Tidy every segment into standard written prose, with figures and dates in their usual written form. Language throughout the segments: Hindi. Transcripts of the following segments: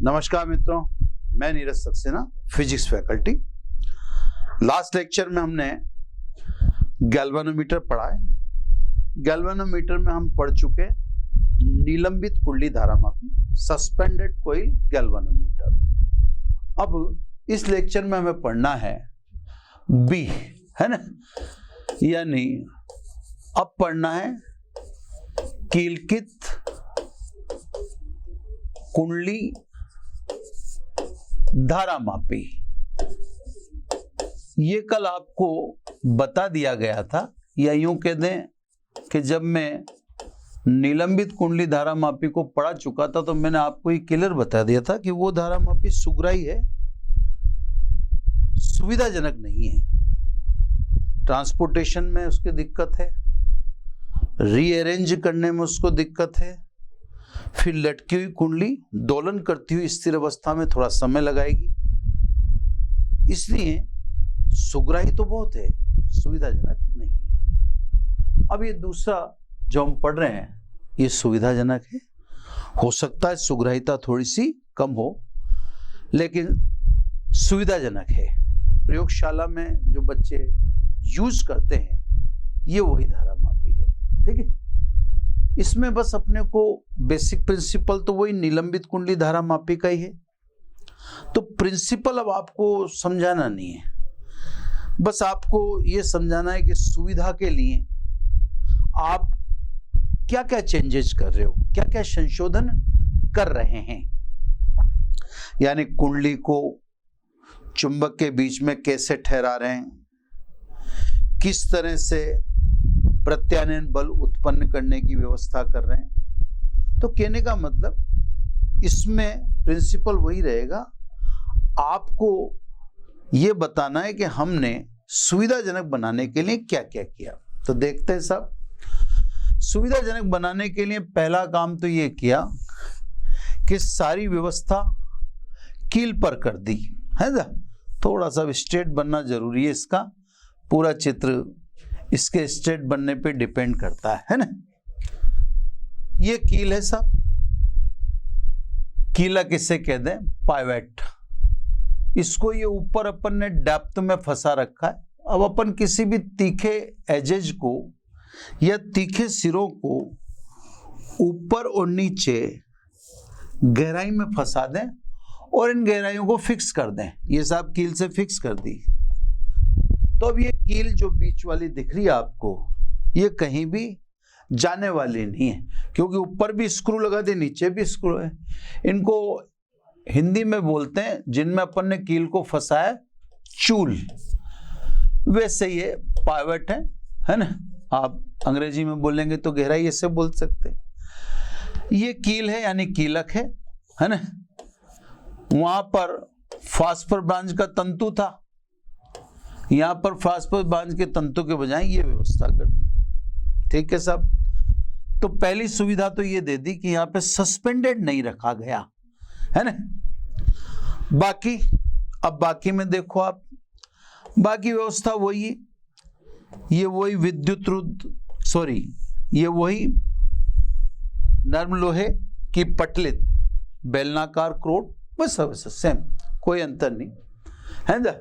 नमस्कार मित्रों, मैं Neeraj Saxena, physics faculty. Last lecture में हमने गैल्वेनोमीटर पढ़ा है। गैल्वेनोमीटर में हम पढ़ चुके निलंबित कुंडली धारामापी, सस्पेंडेड कॉइल गैल्वेनोमीटर। अब इस लेक्चर में हमें पढ़ना है बी, है ना, यानी अब पढ़ना है कीलकित कुंडली धारामापी। ये कल आपको बता दिया गया था, या यूं कह दें कि जब मैं निलंबित कुंडली धारामापी को पढ़ा चुका था तो मैंने आपको ये क्लियर बता दिया था कि वो धारामापी सुग्राही है, सुविधाजनक नहीं है। ट्रांसपोर्टेशन में उसकी दिक्कत है, रीअरेंज करने में उसको दिक्कत है, फिर लटकी हुई कुंडली दोलन करती हुई स्थिर अवस्था में थोड़ा समय लगाएगी। इसलिए सुग्राही तो बहुत है, सुविधाजनक नहीं है। अब ये दूसरा जो हम पढ़ रहे हैं ये सुविधाजनक है। हो सकता है सुग्राहिता थोड़ी सी कम हो, लेकिन सुविधाजनक है। प्रयोगशाला में जो बच्चे यूज करते हैं ये वही धारामापी है, ठीक है। इसमें बस अपने को बेसिक प्रिंसिपल तो वही निलंबित कुंडली धारामापी का ही है। तो प्रिंसिपल अब आपको समझाना नहीं है, बस आपको ये समझाना है कि सुविधा के लिए आप क्या क्या चेंजेस कर रहे हो, क्या क्या संशोधन कर रहे हैं। यानी कुंडली को चुंबक के बीच में कैसे ठहरा रहे हैं, किस तरह से प्रत्यानयन बल उत्पन्न करने की व्यवस्था कर रहे हैं। तो कहने का मतलब इसमें प्रिंसिपल वही रहेगा, आपको यह बताना है कि हमने सुविधाजनक बनाने के लिए क्या क्या किया। तो देखते हैं सब। सुविधाजनक बनाने के लिए पहला काम तो ये किया कि सारी व्यवस्था कील पर कर दी, है ना। थोड़ा सा स्ट्रेट बनना जरूरी है, इसका पूरा चित्र इसके स्ट्रेट बनने पे डिपेंड करता है ना। ये कील है साहब, कीला किसे कह दें, पाइवेट। इसको ये ऊपर अपन ने डेप्थ में फंसा रखा है। अब अपन किसी भी तीखे एजेज को या तीखे सिरों को ऊपर और नीचे गहराई में फंसा दें और इन गहराइयों को फिक्स कर दें। ये साहब कील से फिक्स कर दी। तो अब ये कील जो बीच वाली दिख रही है आपको, ये कहीं भी जाने वाली नहीं है, क्योंकि ऊपर भी स्क्रू लगा दे, नीचे भी स्क्रू है। इनको हिंदी में बोलते हैं, जिनमें अपन ने कील को फंसाया, चूल। वैसे ये पाइवेट है ना। आप अंग्रेजी में बोलेंगे तो गहराई ऐसे बोल सकते हैं। ये कील है यानी कीलक है ना। वहां पर फास्फर ब्रांच का तंतु था, यहां पर फास्फोरस ब्रांच के तंतु के बजाय ये व्यवस्था कर दी, ठीक है साहब। तो पहली सुविधा तो ये दे दी कि यहां पे सस्पेंडेड नहीं रखा गया, है ना। बाकी अब बाकी में देखो आप, बाकी व्यवस्था वही है। ये वही ये वही नर्म लोहे की पटलित बेलनाकार क्रोट, बस सेम, कोई अंतर नहीं, है ना।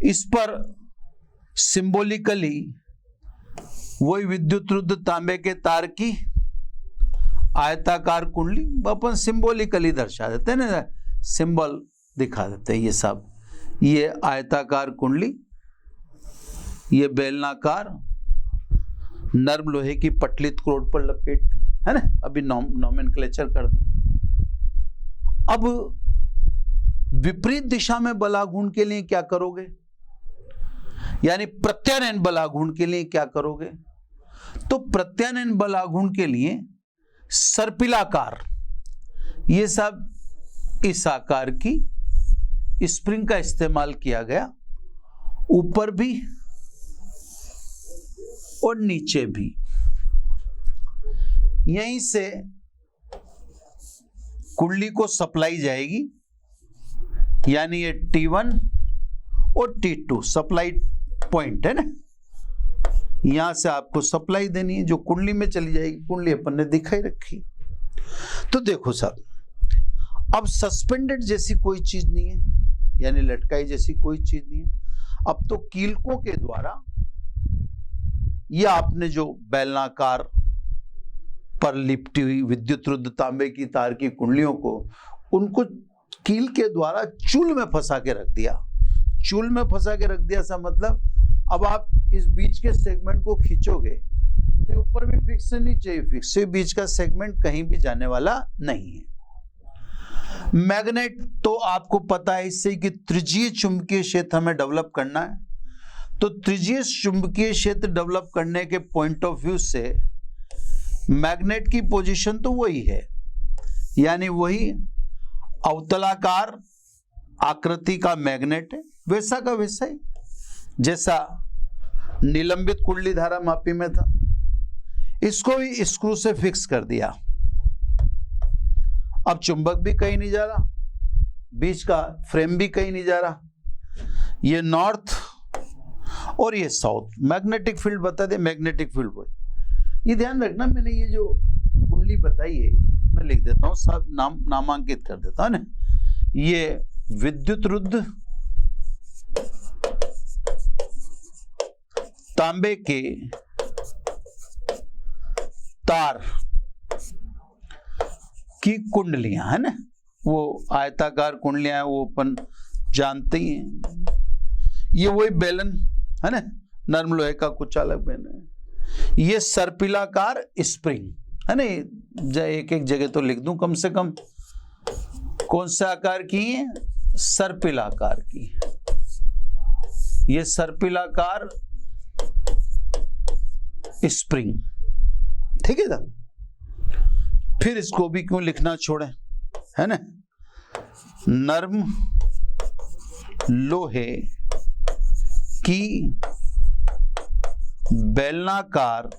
इस पर सिंबॉलिकली वही विद्युत रुद्ध तांबे के तार की आयताकार कुंडली अपन सिंबॉलिकली दर्शा देते हैं ना, सिंबल दिखा देते हैं। ये सब ये आयताकार कुंडली, ये बेलनाकार नर्म लोहे की पटलित क्रोट पर लपेट दी, है ना। अभी नॉमेनक्लेचर कर दें। अब विपरीत दिशा में बलाघूर्ण के लिए क्या करोगे, यानी प्रत्यानयन बलाघूर्ण के लिए क्या करोगे। तो प्रत्यानयन बलाघूर्ण के लिए सर्पिलाकार, ये सब इस आकार की स्प्रिंग का इस्तेमाल किया गया, ऊपर भी और नीचे भी। यहीं से कुंडली को सप्लाई जाएगी, यानी ये T1 और T2 सप्लाई पॉइंट है ना। यहां से आपको सप्लाई देनी है जो कुंडली में चली जाएगी। कुंडली अपन ने दिखाई रखी। तो देखो साहब, अब सस्पेंडेड जैसी कोई चीज नहीं है, यानी लटकाई जैसी कोई चीज नहीं है। अब तो कीलकों के द्वारा या आपने जो बेलनाकार पर लिपटी हुई विद्युत रुद्ध तांबे की तार की कुंडलियों को, उनको कील के द्वारा चूल में फंसा के रख दिया। चूल में फंसा के रख दिया सा मतलब अब आप इस बीच के सेगमेंट को खींचोगे तो ऊपर भी फिक्स है, नीचे भी फिक्स है, बीच का सेगमेंट कहीं भी जाने वाला नहीं है। मैग्नेट तो आपको पता है इससे कि त्रिज्यीय चुंबकीय क्षेत्र हमें डेवलप करना है, तो त्रिज्यीय चुंबकीय क्षेत्र डेवलप करने के पॉइंट ऑफ व्यू से मैग्नेट की पोजीशन तो वही है, यानी वही अवतलाकार आकृति का मैग्नेट है, वैसा का वैसा ही जैसा निलंबित कुंडली धारा मापी में था। इसको भी स्क्रू से फिक्स कर दिया। अब चुंबक भी कहीं नहीं जा रहा, बीच का फ्रेम भी कहीं नहीं जा रहा, ये नॉर्थ और ये साउथ। मैग्नेटिक फील्ड बता दे, मैग्नेटिक फील्ड वही। ये ध्यान रखना, मैंने ये जो कुंडली बताई है मैं लिख देता हूं, सब नामांकित कर देता हूं ना। ये विद्युत रुद्ध तांबे के तार की कुंडलियां है ना, वो आयताकार कुंडलियां वो अपन जानते ही हैं। ये वही बेलन है ना, नर्म लोहे का कुछ अलग बेलन है। ये सर्पिलाकार स्प्रिंग है ना, एक एक जगह तो लिख दूं कम से कम। कौन से आकार की है? सर्पिलाकार की। ये सर्पिलाकार स्प्रिंग, ठीक है ना। फिर इसको भी क्यों लिखना छोड़े, है ना। नर्म लोहे की बेलनाकार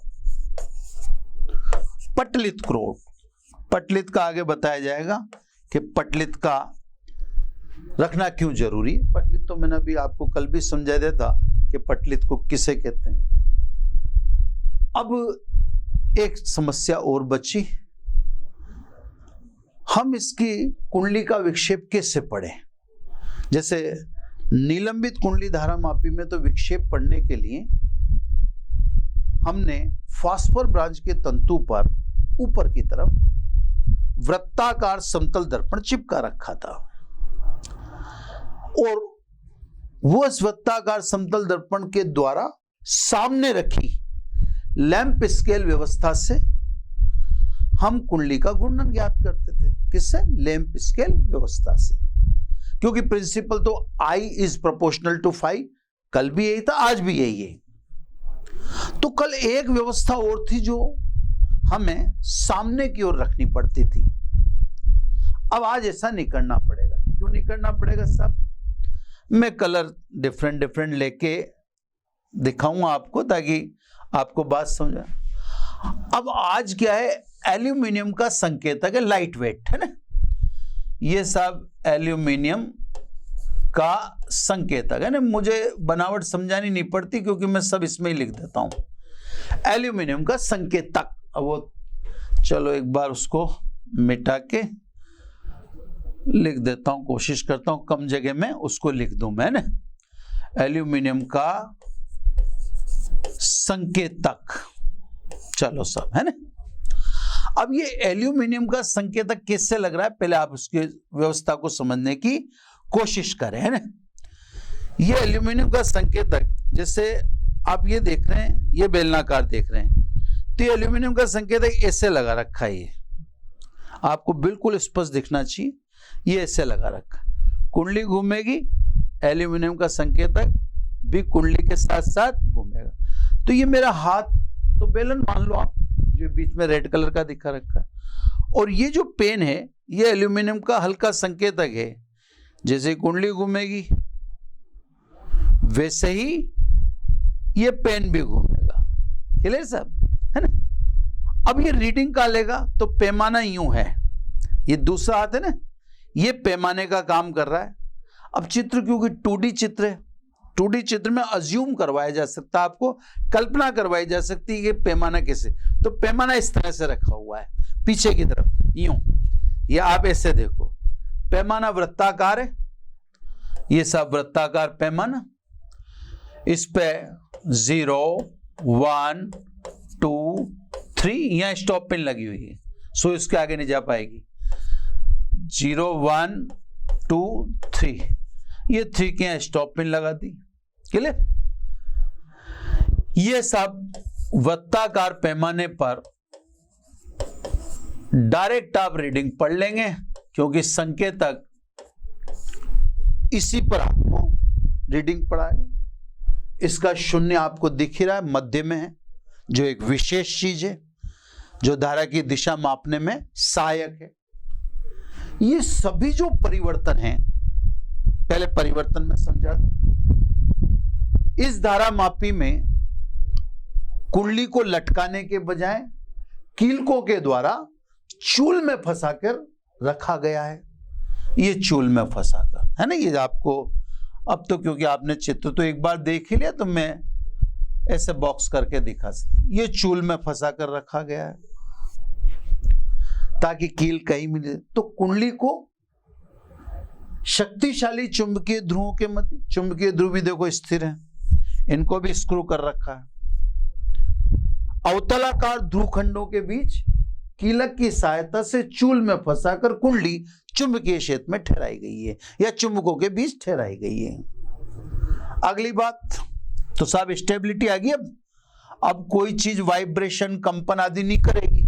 पटलित क्रोट। पटलित का आगे बताया जाएगा कि पटलित का रखना क्यों जरूरी है। पटलित तो मैंने अभी आपको कल भी समझा दिया था कि पटलित को किसे कहते हैं। अब एक समस्या और बची, हम इसकी कुंडली का विक्षेप कैसे पढ़ें। जैसे निलंबित कुंडली धारा मापी में तो विक्षेप पढ़ने के लिए हमने फास्फर ब्रांच के तंतु पर ऊपर की तरफ वृत्ताकार समतल दर्पण चिपका रखा था, और वो वृत्ताकार समतल दर्पण के द्वारा सामने रखी लैंप स्केल व्यवस्था से हम कुंडली का घूर्णन ज्ञात करते थे। किससे? लैंप स्केल व्यवस्था से, क्योंकि प्रिंसिपल तो I is proportional to phi, कल भी यही था, आज भी यही है। तो कल एक व्यवस्था और थी जो हमें सामने की ओर रखनी पड़ती थी। अब आज ऐसा नहीं करना पड़ेगा। क्यों नहीं करना पड़ेगा साहब? मैं कलर डिफरेंट डिफरेंट लेके दिखाऊंगा आपको ताकि आपको बात समझे। अब आज क्या है, एल्यूमिनियम का संकेतक है लाइट वेट, है ना। ये सब एल्यूमिनियम का संकेतक है ना, मुझे बनावट समझानी नहीं पड़ती क्योंकि मैं सब इसमें ही लिख देता हूं। एल्यूमिनियम का संकेतक, अब वो चलो एक बार उसको मिटा के लिख देता हूं, कोशिश करता हूं कम जगह में उसको लिख दूं मैं ना। एल्यूमिनियम का संकेतक, चलो सब है ना। अब ये एल्यूमिनियम का संकेतक कैसे लग रहा है, पहले आप उसकी व्यवस्था को समझने की कोशिश करें, है ना। ये एल्यूमिनियम का संकेतक, जैसे आप ये देख रहे हैं, ये बेलनाकार देख रहे हैं, तो ये एल्यूमिनियम का संकेतक ऐसे लगा रखा है। ये आपको बिल्कुल स्पष्ट दिखना चाहिए, ये ऐसे लगा रखा। कुंडली घूमेगी, एल्यूमिनियम का संकेतक भी कुंडली के साथ साथ घूमेगा। तो ये मेरा हाथ तो बेलन मान लो आप, जो बीच में रेड कलर का दिखा रखा है, और ये जो पेन है ये एल्यूमिनियम का हल्का संकेतक है। जैसे कुंडली घूमेगी वैसे ही ये पेन भी घूमेगा। क्लियर साहब, है ना। अब ये रीडिंग का लेगा तो पैमाना यूं है, ये दूसरा हाथ है ना, ये पैमाने का काम कर रहा है। अब चित्र क्योंकि 2D चित्र है, 2D चित्र में अज्यूम करवाया जा सकता है, आपको कल्पना करवाई जा सकती है कि पैमाना कैसे। तो पैमाना इस तरह से रखा हुआ है पीछे की तरफ यूं, या आप ऐसे देखो, पैमाना वृत्ताकार है, ये सब वृत्ताकार पैमाना, इस पे 0 1 2 3 यहां स्टॉप पिन लगी हुई है, सो इसके आगे नहीं जा पाएगी। 0 1 2 3 ये 3 के यहां स्टॉप पिन लगा दी। क्लियर? ये सब वृत्ताकार पैमाने पर डायरेक्ट आप रीडिंग पढ़ लेंगे, क्योंकि संकेतक इसी पर आपको रीडिंग पढ़ाएगा। इसका शून्य आपको दिख ही रहा है, मध्य में है, जो एक विशेष चीज है जो धारा की दिशा मापने में सहायक है। ये सभी जो परिवर्तन हैं, पहले परिवर्तन में समझा दूं। इस धारा मापी में कुंडली को लटकाने के बजाय कीलकों के द्वारा चूल में फंसाकर रखा गया है। ये चूल में फंसाकर है ना, ये आपको अब तो, क्योंकि आपने चित्र तो एक बार देख ही लिया, तो मैं ऐसे बॉक्स करके दिखा सकता। ये चूल में फंसाकर रखा गया है ताकि कील कहीं मिले। तो कुंडली को शक्तिशाली चुंबकीय ध्रुवों के मध्य, चुंबकीय ध्रुव भी देखो स्थिर है, इनको भी स्क्रू कर रखा है। अवतलाकार ध्रुवखंडों के बीच कीलक की सहायता से चूल में फंसाकर कुंडली चुंबकीय क्षेत्र में ठहराई गई है, या चुंबकों के बीच ठहराई गई है। अगली बात तो साहब स्टेबिलिटी आ गई। अब कोई चीज वाइब्रेशन, कंपन आदि नहीं करेगी।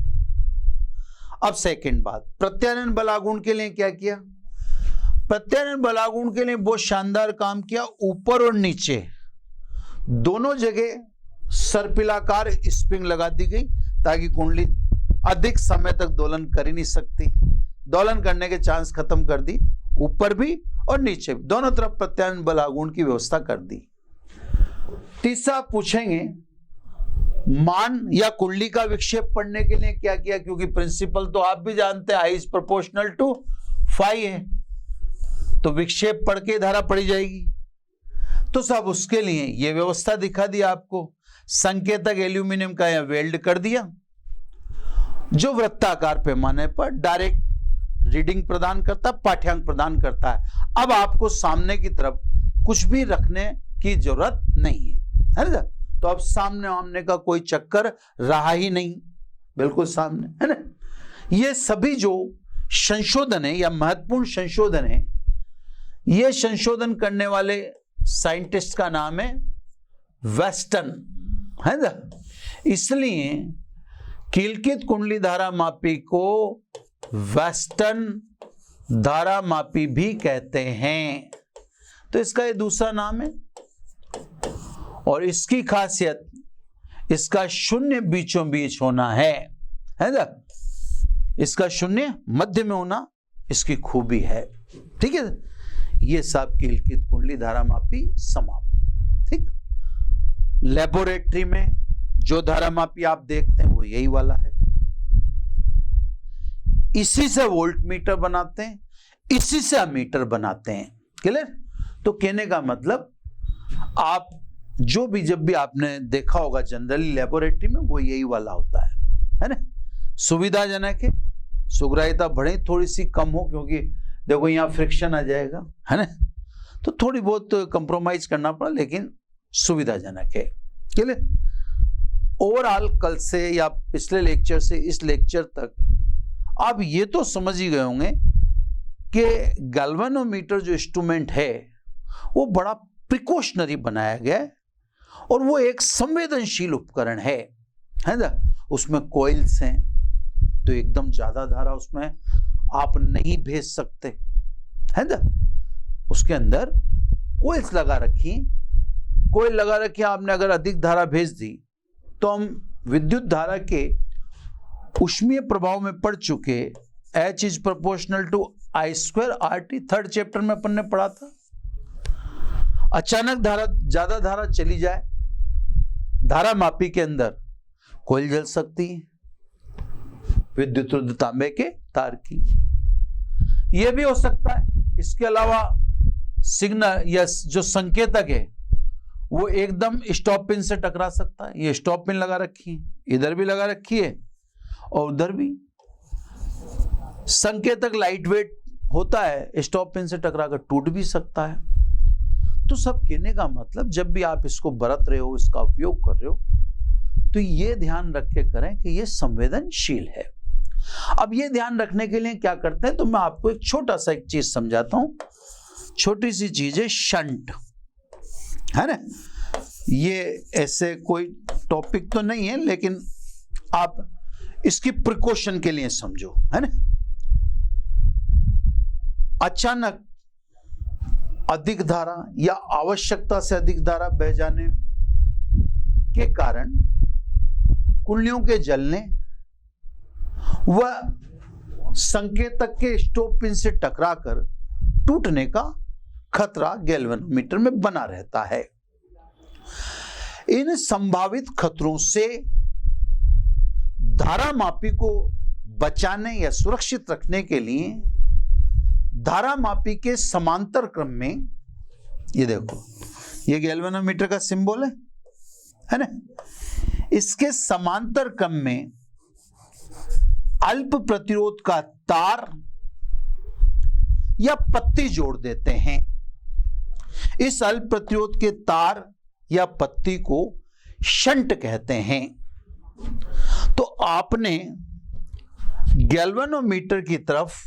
अब सेकंड बात, प्रत्यानयन बलागुण के लिए क्या किया? प्रत्यानयन बलागुण के लिए बहुत शानदार काम किया। ऊपर और नीचे दोनों जगह सर्पिलाकार स्प्रिंग लगा दी गई, ताकि कुंडली अधिक समय तक दोलन कर ही नहीं सकती। दोलन करने के चांस खत्म कर दी, ऊपर भी और नीचे भी, दोनों तरफ प्रत्यानयन बलागुण की व्यवस्था कर दी। तीसरा पूछेंगे, मान या कुंडली का विक्षेप पढ़ने के लिए क्या किया? क्योंकि प्रिंसिपल तो आप भी जानते हैं, I is proportional to phi है, तो विक्षेप पढ़ के धारा पढ़ी जाएगी। तो सब उसके लिए ये व्यवस्था दिखा दी आपको। संकेतक एल्यूमिनियम का यह वेल्ड कर दिया, जो वृत्ताकार पैमाने पर डायरेक्ट रीडिंग प्रदान करता, पाठ्यांक प्रदान करता है। अब आपको सामने की तरफ कुछ भी रखने की जरूरत नहीं है ना? तो अब सामने आमने का कोई चक्कर रहा ही नहीं, बिल्कुल सामने है ना। ये सभी जो संशोधन है या महत्वपूर्ण संशोधन है, ये संशोधन करने वाले साइंटिस्ट का नाम है वेस्टन, है ना। इसलिए कीलकित कुंडली धारा मापी को वेस्टन धारा मापी भी कहते हैं। तो इसका ये दूसरा नाम है, और इसकी खासियत इसका शून्य बीचों बीच होना है ना। इसका शून्य मध्य में होना इसकी खूबी है। ठीक है, ये सब कीलकित कुंडली धारा मापी समाप्त। ठीक, लेबोरेटरी में जो धारा मापी आप देखते हैं वो यही वाला है। इसी से वोल्ट मीटर बनाते हैं, इसी से अमीटर बनाते हैं। क्लियर? तो कहने का मतलब, आप जो भी जब भी आपने देखा होगा जनरली लेबोरेटरी में, वो यही वाला होता है ना। सुविधाजनक है, सुग्राह्यता भले थोड़ी सी कम हो, क्योंकि देखो यहाँ फ्रिक्शन आ जाएगा, है ना, तो थोड़ी बहुत कंप्रोमाइज करना पड़ा, लेकिन सुविधाजनक है। क्लियर? ओवरऑल कल से या पिछले लेक्चर से इस लेक्चर तक आप ये तो समझ ही गए होंगे कि गैल्वेनोमीटर जो इंस्ट्रूमेंट है वो बड़ा प्रिकॉशनरी बनाया गया है, और वो एक संवेदनशील उपकरण है ना। उसमें कॉइल्स हैं, तो एकदम ज्यादा धारा उसमें आप नहीं भेज सकते, है ना। उसके अंदर कॉइल्स लगा रखी, कॉइल लगा रखी, आपने अगर अधिक धारा भेज दी तो हम विद्युत धारा के ऊष्मीय प्रभाव में पढ़ चुके, H is proportional to I square RT, third chapter में अपन ने पढ़ा था। अचानक धारा, ज्यादा धारा चली जाए धारा मापी के अंदर, कॉइल जल सकती है, विद्युत रुद्ध तांबे के तार की। यह भी हो सकता है। इसके अलावा सिग्नल या जो संकेतक है वो एकदम स्टॉप पिन से टकरा सकता है। ये स्टॉप पिन लगा रखी है, इधर भी लगा रखी है और उधर भी। संकेतक लाइट वेट होता है स्टॉप पिन से टकराकर टूट भी सकता है। तो सब कहने का मतलब, जब भी आप इसको बरत रहे हो, इसका उपयोग कर रहे हो, तो ये ध्यान रख के करें कि ये संवेदनशील है। अब ये ध्यान रखने के लिए क्या करते हैं, तो मैं आपको एक छोटा सा एक चीज समझाता हूं। छोटी सी चीज है शंट, है ना। ये ऐसे कोई टॉपिक तो नहीं है, लेकिन आप इसकी प्रिकॉशन के लिए समझो, है ना। अचानक अधिक धारा या आवश्यकता से अधिक धारा बह जाने के कारण कुंडलियों के जलने व संकेतक के स्टॉप पिन से टकराकर टूटने का खतरा गैल्वेनोमीटर में बना रहता है। इन संभावित खतरों से धारामापी को बचाने या सुरक्षित रखने के लिए धारामापी के समांतर क्रम में, ये देखो, ये गैल्वेनोमीटर का सिंबल है ना, इसके समांतर क्रम में अल्प प्रतिरोध का तार या पत्ती जोड़ देते हैं। इस अल्प प्रतिरोध के तार या पत्ती को शंट कहते हैं। तो आपने गैल्वेनोमीटर की तरफ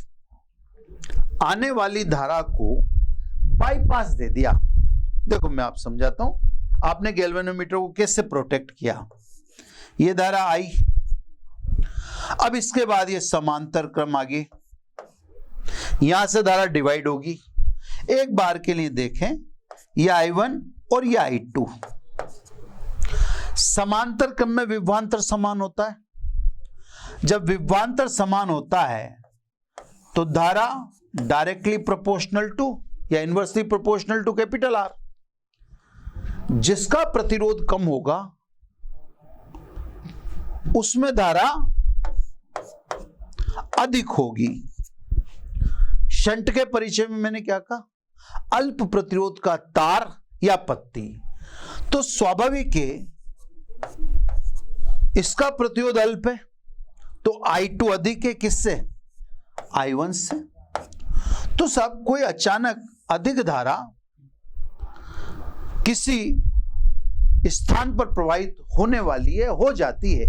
आने वाली धारा को बाईपास दे दिया। देखो मैं आप समझाता हूं, आपने गैल्वेनोमीटर को कैसे प्रोटेक्ट किया। ये धारा आई, अब इसके बाद ये समांतर क्रम आगे, यहां से धारा डिवाइड होगी। एक बार के लिए देखें, ये I1 और ये I2। समांतर क्रम में विभवांतर समान होता है। जब विभवांतर समान होता है तो धारा डायरेक्टली प्रोपोर्शनल टू या inversely proportional to capital R। जिसका प्रतिरोध कम होगा उसमें धारा अधिक होगी। शंट के परिचय में मैंने क्या कहा, अल्प प्रतिरोध का तार या पत्ती। तो स्वाभाविक है इसका प्रतिरोध अल्प है, तो I2 अधिक है किससे, I1 से। तो सब कोई अचानक अधिक धारा किसी स्थान पर प्रवाहित होने वाली है, हो जाती है,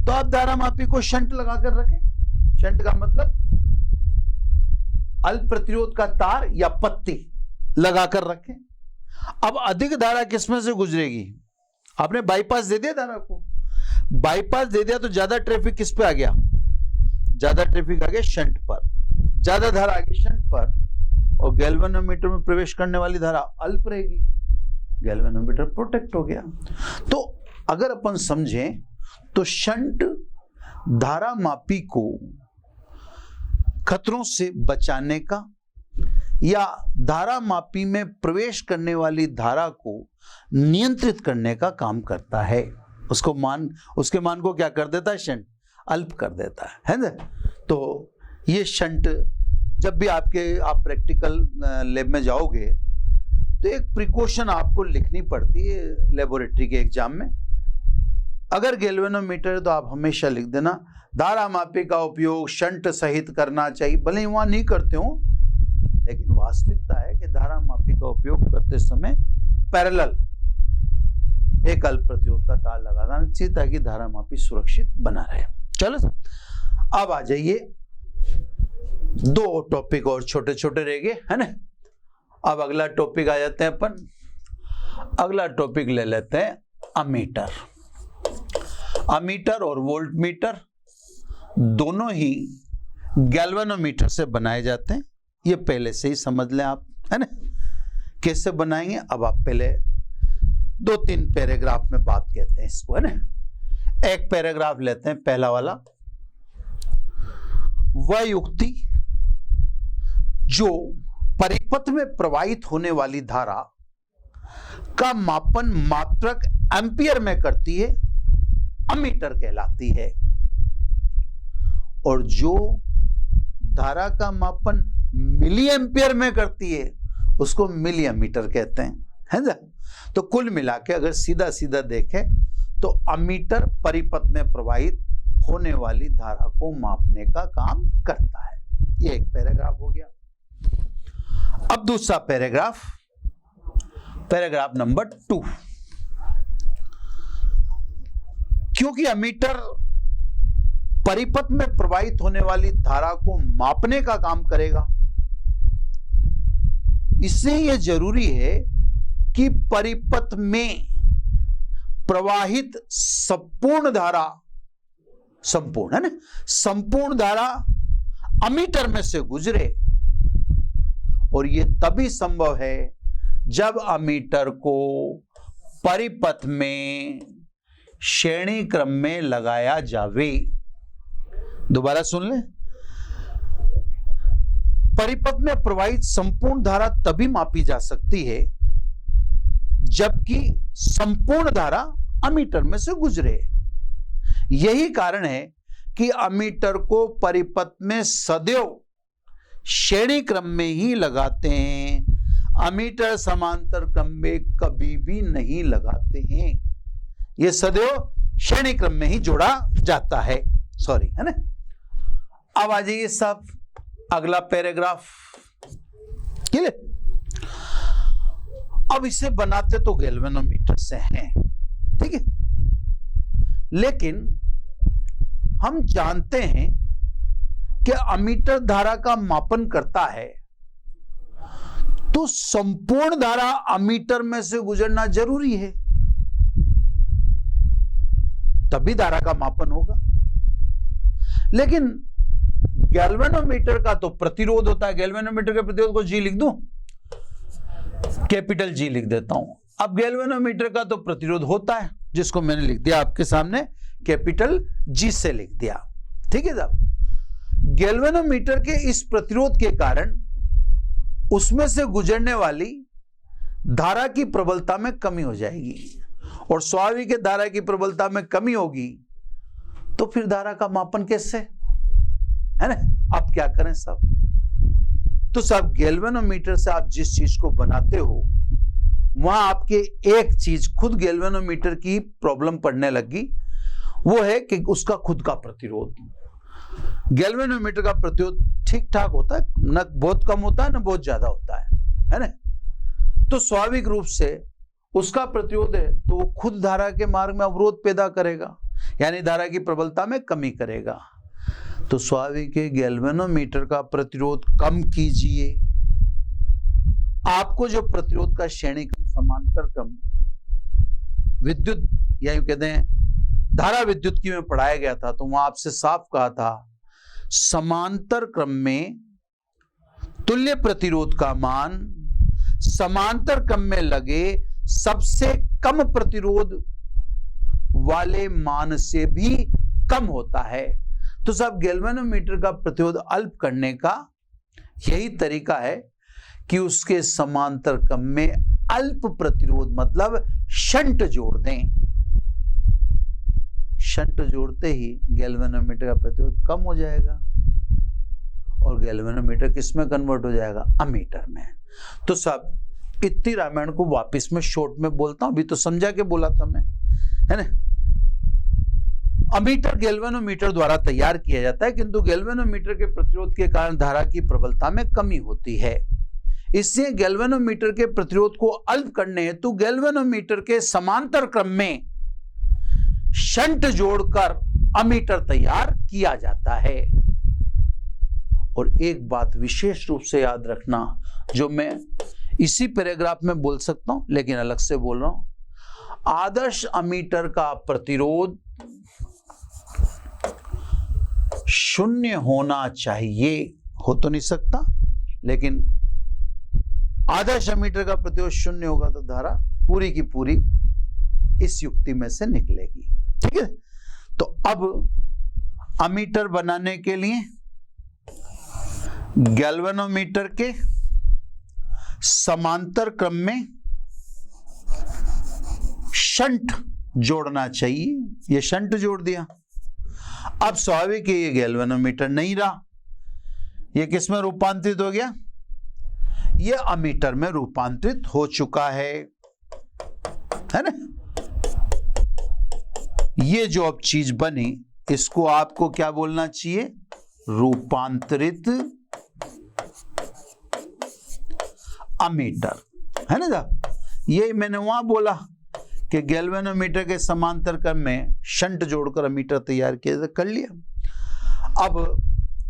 तो आप धारामापी को शंट लगाकर रखें। शंट का मतलब अल्प प्रतिरोध का तार या पत्ती लगाकर रखें। अब अधिक धारा किसमें से गुजरेगी, आपने बाईपास दे दिया धारा को, बाईपास दे दिया तो ज्यादा ट्रैफिक किस पे आ गया, ज्यादा ट्रैफिक आ गया शंट पर, ज्यादा धारा आ गई शंट पर, और गैल्वेनोमीटर में प्रवेश करने वाली धारा अल्प रहेगी, गैल्वेनोमीटर प्रोटेक्ट हो गया। तो अगर अपन समझें तो शंट धारामापी को खतरों से बचाने का या धारामापी में प्रवेश करने वाली धारा को नियंत्रित करने का काम करता है। उसके मान को क्या कर देता है, शंट अल्प कर देता है ना। तो ये शंट जब भी आप प्रैक्टिकल लैब में जाओगे तो एक प्रिकॉशन आपको लिखनी पड़ती है लेबोरेटरी के एग्जाम में। अगर गैल्वेनोमीटर है तो आप हमेशा लिख देना धारामापी का उपयोग शंट सहित करना चाहिए। भले ही वहां नहीं करते हो, लेकिन वास्तविकता है कि धारामापी का उपयोग करते समय पैरेलल एक अल्प प्रतिरोध का तार लगाना चाहिए ताकि धारामापी सुरक्षित बना रहे। चलो अब आ जाइए, दो टॉपिक और छोटे छोटे रह गए, है ना। अब अगला टॉपिक आ जाते हैं अपन, अगला टॉपिक ले लेते हैं अमीटर। अमीटर और वोल्ट मीटर दोनों ही गैल्वेनोमीटर से बनाए जाते हैं। ये पहले से ही समझ लें आप, है ना। कैसे बनाएंगे, अब आप पहले 2-3 पैराग्राफ में बात कहते हैं इसको, है ना। एक पैराग्राफ लेते हैं, पहला वाला, वह युक्ति जो परिपथ में प्रवाहित होने वाली धारा का मापन मात्रक एम्पियर में करती है अमीटर कहलाती है, और जो धारा का मापन मिली एम्पियर में करती है उसको मिली अमीटर कहते हैं, है ना। तो कुल मिला के अगर सीधा सीधा देखें तो अमीटर परिपथ में प्रवाहित होने वाली धारा को मापने का काम करता है। ये एक पैराग्राफ हो गया। अब दूसरा पैराग्राफ, पैराग्राफ नंबर 2। क्योंकि अमीटर परिपथ में प्रवाहित होने वाली धारा को मापने का काम करेगा, इसलिए यह जरूरी है कि परिपथ में प्रवाहित संपूर्ण धारा, संपूर्ण है ना, संपूर्ण धारा अमीटर में से गुजरे। और यह तभी संभव है जब अमीटर को परिपथ में श्रेणी क्रम में लगाया जावे। दोबारा सुन ले, परिपथ में प्रवाहित संपूर्ण धारा तभी मापी जा सकती है जबकि संपूर्ण धारा अमीटर में से गुजरे। यही कारण है कि अमीटर को परिपथ में सदैव श्रेणी क्रम में ही लगाते हैं, अमीटर समांतर क्रम में कभी भी नहीं लगाते हैं। यह सदैव श्रेणी क्रम में ही जोड़ा जाता है। सॉरी, है ना। अब आ जाइए सब अगला पैराग्राफ, क्लियर। अब इसे बनाते तो गैल्वेनोमीटर से हैं, ठीक है, लेकिन हम जानते हैं कि अमीटर धारा का मापन करता है तो संपूर्ण धारा अमीटर में से गुजरना जरूरी है, तभी धारा का मापन होगा। लेकिन गैल्वेनोमीटर का तो प्रतिरोध होता है। गैल्वेनोमीटर के प्रतिरोध को जी लिख दूं, कैपिटल जी लिख देता हूं। अब गैल्वेनोमीटर का तो प्रतिरोध होता है, जिसको मैंने लिख दिया आपके सामने, कैपिटल जी से लिख दिया, ठीक है साहब। गैल्वेनोमीटर के इस प्रतिरोध के कारण उसमें से गुजरने वाली धारा की प्रबलता में कमी हो जाएगी, और स्वाभाविक धारा की प्रबलता में कमी होगी तो फिर धारा का मापन कैसे, है ना। आप क्या करें साहब, तो साहब गैल्वेनोमीटर से आप जिस चीज को बनाते हो वहां आपके एक चीज खुद गैल्वेनोमीटर की प्रॉब्लम पड़ने लगी, वो है कि उसका खुद का प्रतिरोध। गैल्वेनोमीटर का प्रतिरोध ठीक ठाक होता है, न बहुत कम होता है न बहुत ज्यादा होता है ना। तो स्वाभाविक रूप से उसका प्रतिरोध है तो वो खुद धारा के मार्ग में अवरोध पैदा करेगा, यानी धारा की प्रबलता में कमी करेगा। तो स्वाभाविक है गैल्वेनोमीटर का प्रतिरोध कम कीजिए। आपको जो प्रतिरोध का श्रेणी क्रम, समांतर क्रम, विद्युत या यूं कहते हैं धारा विद्युत की में पढ़ाया गया था, तो वहां आपसे साफ कहा था समांतर क्रम में तुल्य प्रतिरोध का मान समांतर क्रम में लगे सबसे कम प्रतिरोध वाले मान से भी कम होता है। तो साहब गैल्वेनोमीटर का प्रतिरोध अल्प करने का यही तरीका है कि उसके समांतर क्रम में अल्प प्रतिरोध मतलब शंट जोड़ दें। शंट जोड़ते ही गैल्वेनोमीटर का प्रतिरोध कम हो जाएगा और गैल्वेनोमीटर किस में कन्वर्ट हो जाएगा, अमीटर में। तो साहब इतनी रामायण को वापस में शॉर्ट में बोलता हूं, अभी तो समझा के बोला था मैं, है ना। अमीटर गैल्वेनोमीटर द्वारा तैयार किया जाता है, किंतु गैल्वेनोमीटर के प्रतिरोध के कारण धारा की प्रबलता में कमी होती है। इससे गैल्वेनोमीटर के प्रतिरोध को अल्प करने हेतु गैल्वेनोमीटर के समांतर क्रम में शंट जोड़कर अमीटर तैयार किया जाता है। और एक बात विशेष रूप से याद रखना, जो मैं इसी पैराग्राफ में बोल सकता हूं लेकिन अलग से बोल रहा हूं, आदर्श अमीटर का प्रतिरोध शून्य होना चाहिए। हो तो नहीं सकता, लेकिन आदर्श अमीटर का प्रतिरोध शून्य होगा तो धारा पूरी की पूरी इस युक्ति में से निकलेगी, ठीक है। तो अब अमीटर बनाने के लिए गैल्वेनोमीटर के समांतर क्रम में शंट जोड़ना चाहिए। ये शंट जोड़ दिया। अब स्वाभाविक है ये गैल्वेनोमीटर नहीं रहा, ये किस में रूपांतरित हो गया, ये अमीटर में रूपांतरित हो चुका है ना। ये जो अब चीज बनी इसको आपको क्या बोलना चाहिए, रूपांतरित अमीटर, है ना साहब। ये मैंने वहां बोला कि गैल्वेनोमीटर के समांतर क्रम में शंट जोड़कर अमीटर तैयार किया, कर लिया। अब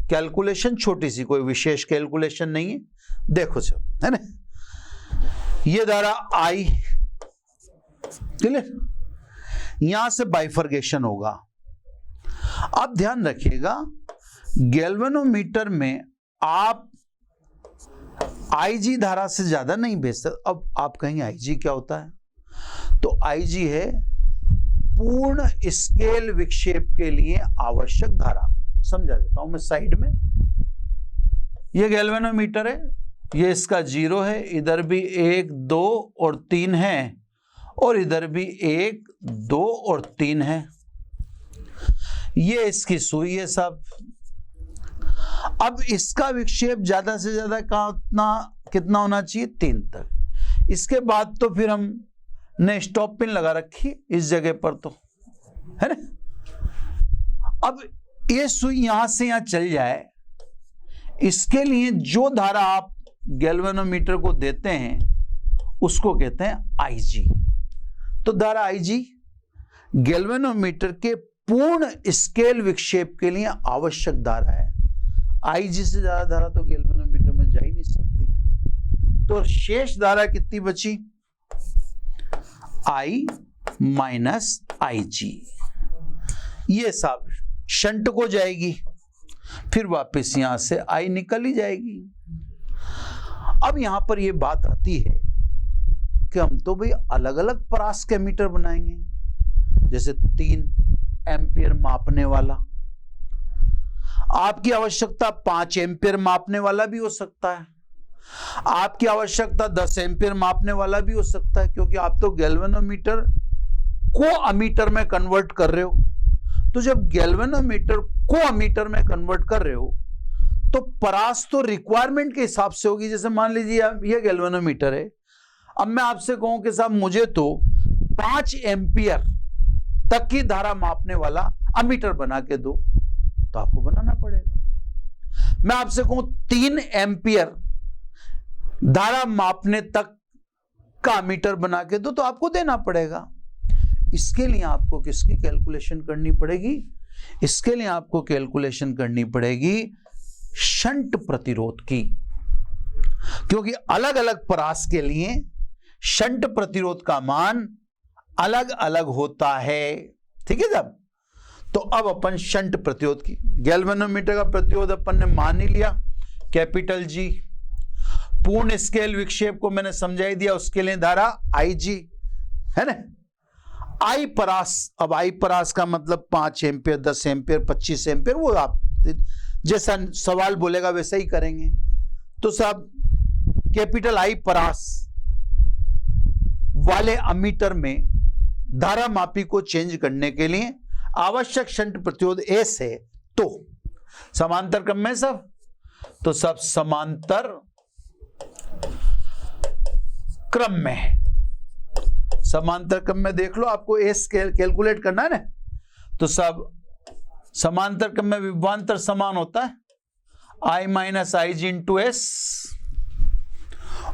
कैलकुलेशन छोटी सी, कोई विशेष कैलकुलेशन नहीं है। देखो सब, है ना, ये धारा आई, क्लियर, यहां से बाइफर्गेशन होगा। अब ध्यान रखिएगा, गैल्वेनोमीटर में आप आईजी धारा से ज्यादा नहीं भेज सकते। अब आप कहेंगे आईजी क्या होता है, तो आईजी है पूर्ण स्केल विक्षेप के लिए आवश्यक धारा। समझा देता हूं मैं साइड में। ये गैल्वेनोमीटर है, ये इसका 0 है, इधर भी 1 2 और 3 है, और इधर भी 1 2 और 3 है। ये इसकी सुई है साहब। अब इसका विक्षेप ज्यादा से ज्यादा कितना होना चाहिए, 3 तक। इसके बाद तो फिर हम ने स्टॉप पिन लगा रखी इस जगह पर, तो है ना। अब ये सुई यहां से यहां चल जाए, इसके लिए जो धारा आप गैल्वेनोमीटर को देते हैं उसको कहते हैं आईजी। तो धारा आईजी गैल्वेनोमीटर के पूर्ण स्केल विक्षेप के लिए आवश्यक धारा है। आईजी से ज्यादा धारा तो गैल्वेनोमीटर में जा ही नहीं सकती। तो शेष धारा कितनी बची, आई माइनस आईजी। ये सब शंट को जाएगी, फिर वापस यहां से आई निकल ही जाएगी। अब यहां पर यह बात आती है कि हम तो भाई अलग अलग परास के मीटर बनाएंगे, जैसे 3 एम्पियर मापने वाला, आपकी आवश्यकता 5 एम्पियर मापने वाला भी हो सकता है, आपकी आवश्यकता 10 एम्पियर मापने वाला भी हो सकता है, क्योंकि आप तो गैल्वेनोमीटर को अमीटर में कन्वर्ट कर रहे हो। तो जब गैल्वेनोमीटर को अमीटर में कन्वर्ट कर रहे हो तो परास तो रिक्वायरमेंट के हिसाब से होगी। जैसे मान लीजिए ये गैल्वेनोमीटर है, अब मैं आपसे कहूं कि साहब मुझे तो 5 एम्पियर तक की धारा मापने वाला अमीटर बना के दो, तो आपको बनाना पड़ेगा। मैं आपसे कहूं 3 एम्पियर धारा मापने तक का अमीटर बना के दो, तो आपको देना पड़ेगा। इसके लिए आपको किसकी कैलकुलेशन करनी पड़ेगी, इसके लिए आपको कैलकुलेशन करनी पड़ेगी शंट प्रतिरोध की, क्योंकि अलग अलग परास के लिए शंट प्रतिरोध का मान अलग अलग होता है। ठीक है साहब। तो अब अपन शंट प्रतिरोध की, गैल्वेनोमीटर का प्रतिरोध अपन ने मान ही लिया कैपिटल जी। पूर्ण स्केल विक्षेप को मैंने समझा ही दिया, उसके लिए धारा आई जी, है ना। आई परास, अब आई परास का मतलब 5 एम्पियर, 10 एम्पियर, 25 एम्पियर, वो आप जैसा सवाल बोलेगा वैसा ही करेंगे। तो साहब कैपिटल आई परास वाले अमीटर में धारा मापी को चेंज करने के लिए आवश्यक शंट प्रतिरोध एस है। तो समांतर क्रम में सब, तो सब समांतर क्रम में, समांतर क्रम में देख लो, आपको एस कैलकुलेट करना है ना। तो सब समांतर क्रम में विभवांतर समान होता है आई minus I G into S,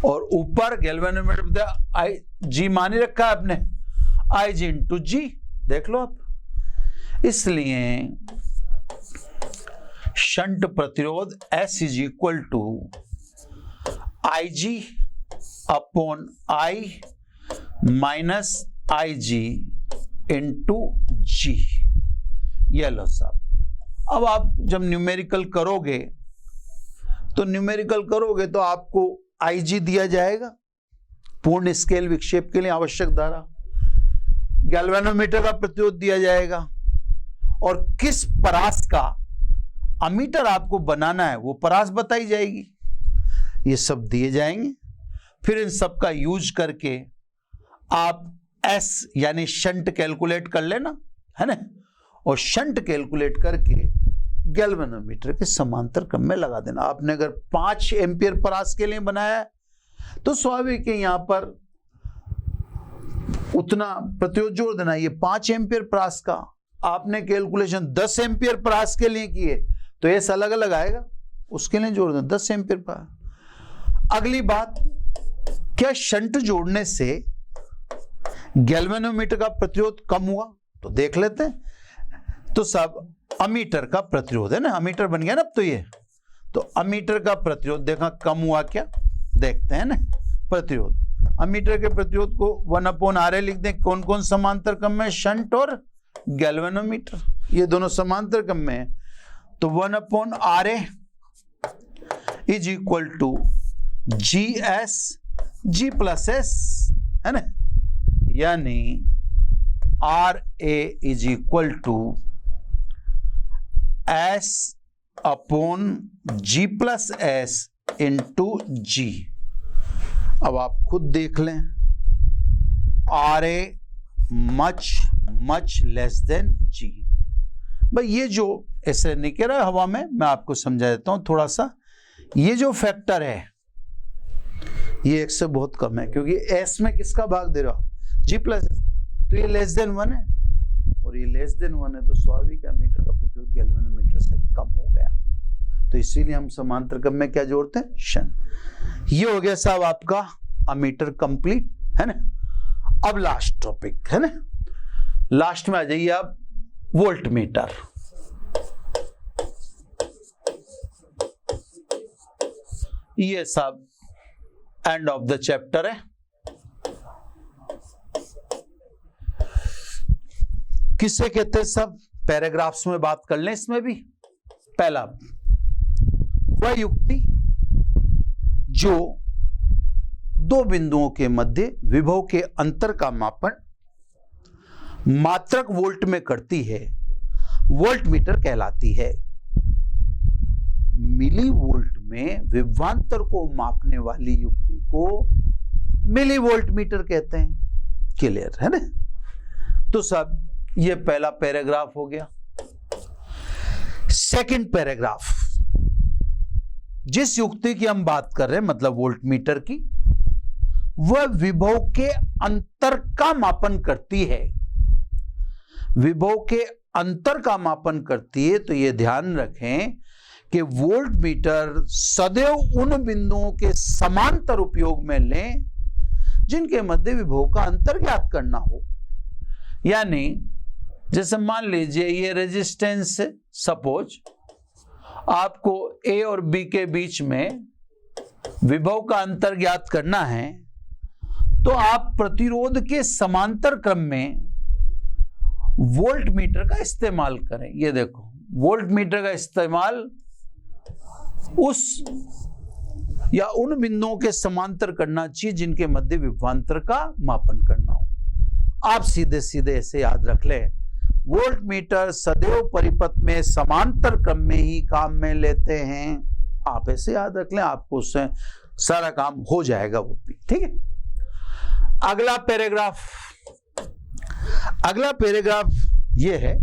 और ऊपर गैल्वेनोमीटर आई जी मान ही रखा है आपने, आई जी इंटू जी, देख लो आप। इसलिए शंट प्रतिरोध S is equal to I G upon I minus I G into G. ये लो साहब। अब आप जब न्यूमेरिकल करोगे तो आपको आई जी दिया जाएगा, पूर्ण स्केल विक्षेप के लिए आवश्यक धारा, गैल्वेनोमीटर का प्रतिरोध दिया जाएगा, और किस परास का अमीटर आपको बनाना है वो परास बताई जाएगी। ये सब दिए जाएंगे। फिर इन सब का यूज करके आप एस यानी शंट कैलकुलेट कर लेना, है ना, और शंट कैलकुलेट करके गैल्वेनोमीटर के समांतर क्रम में लगा देना। आपने अगर 5 एम्पियर परास के लिए बनाया है तो स्वाभाविक है यहां पर उतना प्रतिरोध जोड़ देना। ये 5 एम्पियर परास का आपने कैलकुलेशन 10 एम्पियर परास के लिए किए तो एस अलग अलग आएगा, उसके लिए जोड़ देना 10 एम्पियर परास। अगली बात, क्या शंट जोड़ने से गैल्वेनोमीटर का प्रतिरोध कम हुआ? तो देख लेते हैं। तो सब अमीटर का प्रतिरोध है ना, अमीटर बन गया ना अब तो ये, तो अमीटर का प्रतिरोध देखा कम हुआ क्या, देखते हैं ना। प्रतिरोध, अमीटर के प्रतिरोध को 1/Ra लिख दें। कौन कौन समांतर क्रम में? शंट और गैल्वेनोमीटर, ये दोनों समांतर क्रम में है। तो 1/Ra is equal to GS G+S, है ना, यानी RA is equal to S/G+S into G। अब आप खुद देख लें, RA much less than G। भाई ये जो ऐसे नहीं कह रहा हवा में, मैं आपको समझा देता हूं थोड़ा सा। ये जो फैक्टर है ये एक से बहुत कम है, क्योंकि S में किसका भाग दे रहा हो? G+S, तो ये लेस देन 1 है और ये लेस देन 1 है, तो स्वाभाविक अमीटर का प्रतिरोध गैल्वेनोमीटर से कम हो गया। तो इसीलिए हम समांतर क्रम में क्या जोड़ते हैं? शंट। ये हो गया साहब आपका अमीटर कंप्लीट, है ना। अब लास्ट टॉपिक है ना, लास्ट में आ जाइए आप, वोल्ट मीटर। ये साहब एंड ऑफ द चैप्टर है। किसे कहते हैं सब? पैराग्राफ्स में बात कर लें इसमें भी। पहला, वह युक्ति जो दो बिंदुओं के मध्य विभव के अंतर का मापन मात्रक वोल्ट में करती है, वोल्ट मीटर कहलाती है। मिली वोल्ट में विभवांतर को मापने वाली युक्ति को मिली वोल्ट मीटर कहते हैं। क्लियर है ना। तो सब ये पहला पैराग्राफ हो गया। सेकंड पैराग्राफ, जिस युक्ति की हम बात कर रहे हैं मतलब वोल्ट मीटर की, वह विभव के अंतर का मापन करती है। विभव के अंतर का मापन करती है, तो यह ध्यान रखें कि वोल्ट मीटर सदैव उन बिंदुओं के समांतर उपयोग में लें जिनके मध्य विभव का अंतर ज्ञात करना हो। यानी जैसे मान लीजिए ये रेजिस्टेंस, सपोज आपको A और B के बीच में विभव का अंतर ज्ञात करना है, तो आप प्रतिरोध के समांतर क्रम में वोल्ट मीटर का इस्तेमाल करें। ये देखो, वोल्ट मीटर का इस्तेमाल उस या उन बिंदुओं के समांतर करना चाहिए जिनके मध्य विभवांतर का मापन करना हो। आप सीधे सीधे ऐसे याद रख लें, वोल्ट मीटर सदैव परिपथ में समांतर क्रम में ही काम में लेते हैं। आप ऐसे याद रख लें, आपको उससे सारा काम हो जाएगा वो भी, ठीक है। अगला पैराग्राफ ये है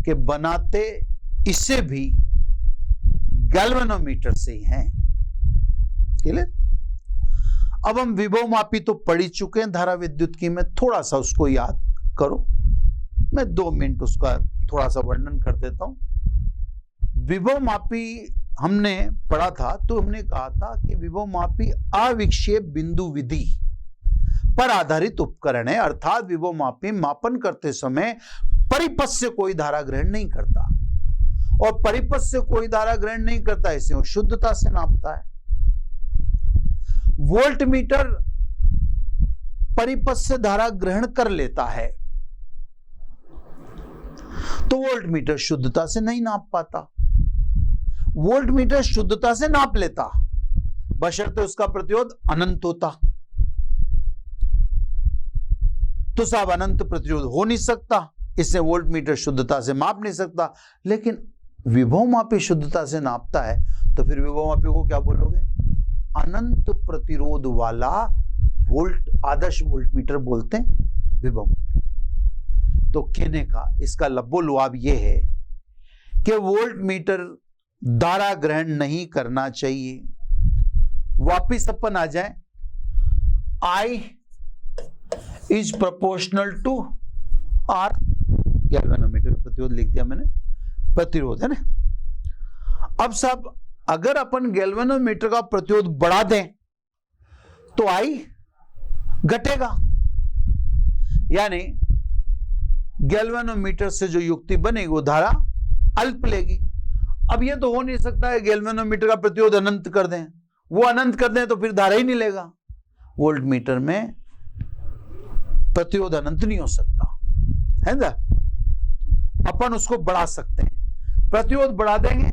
कि बनाते इसे भी गैल्वेनोमीटर से ही हैं। क्लियर। अब हम विभव मापी तो पढ़ ही चुके हैं धारा विद्युत की, मैं थोड़ा सा उसको याद करो, मैं 2 मिनट उसका थोड़ा सा वर्णन कर देता हूं। विभव मापी हमने पढ़ा था, तो हमने कहा था कि विभव मापी अविक्षेप बिंदु विधि पर आधारित उपकरण है, अर्थात विभव मापी मापन करते समय परिपथ से कोई धारा ग्रहण नहीं करता, और परिपथ से कोई धारा ग्रहण नहीं करता, इसे वो शुद्धता से नापता है। वोल्ट मीटर परिपथ से धारा ग्रहण कर लेता है, तो वोल्ट मीटर शुद्धता से नहीं नाप पाता। वोल्ट मीटर शुद्धता से नाप लेता, बशर्ते उसका प्रतिरोध अनंत होता। तो साहब अनंत प्रतिरोध हो नहीं सकता, इससे वोल्ट मीटर शुद्धता से माप नहीं सकता। लेकिन विभव मापी शुद्धता से नापता है, तो फिर विभव मापी को क्या बोलोगे? अनंत प्रतिरोध वाला वोल्ट, आदर्श वोल्ट मीटर बोलते हैं विभव मापी। तो कहने का इसका लब्बो-लुआब यह है कि वोल्ट मीटर धारा ग्रहण नहीं करना चाहिए। वापिस अपन आ जाए, I is proportional to R, galvanometer का प्रतिरोध लिख दिया मैंने, प्रतिरोध है ना। अब साहब अगर अपन गैल्वेनोमीटर का प्रतिरोध बढ़ा दें तो आई घटेगा, यानी गैल्वेनोमीटर से जो युक्ति बनेगी वो धारा अल्प लेगी। अब ये तो हो नहीं सकता है गैल्वेनोमीटर का प्रतिरोध अनंत कर दें, वो अनंत कर दें तो फिर धारा ही नहीं लेगा। वोल्टमीटर में प्रतिरोध अनंत नहीं हो सकता है ना, अपन उसको बढ़ा सकते हैं। प्रतिरोध बढ़ा देंगे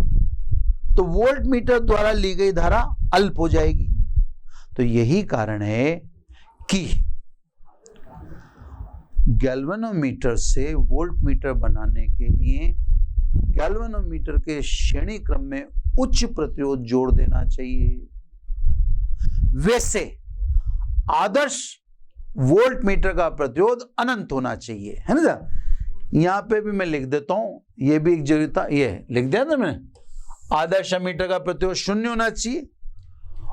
तो वोल्टमीटर द्वारा ली गई धारा अल्प हो जाएगी। तो यही कारण है कि गैल्वेनोमीटर से वोल्टमीटर बनाने के लिए गैल्वेनोमीटर के श्रेणी क्रम में उच्च प्रतिरोध जोड़ देना चाहिए। वैसे आदर्श वोल्टमीटर का प्रतिरोध अनंत होना चाहिए, है ना। यहां पे भी मैं लिख देता हूं, ये भी एक जरूरी था, ये लिख दिया था मैंने, आदर्श एमीटर का प्रतिरोध 0 होना चाहिए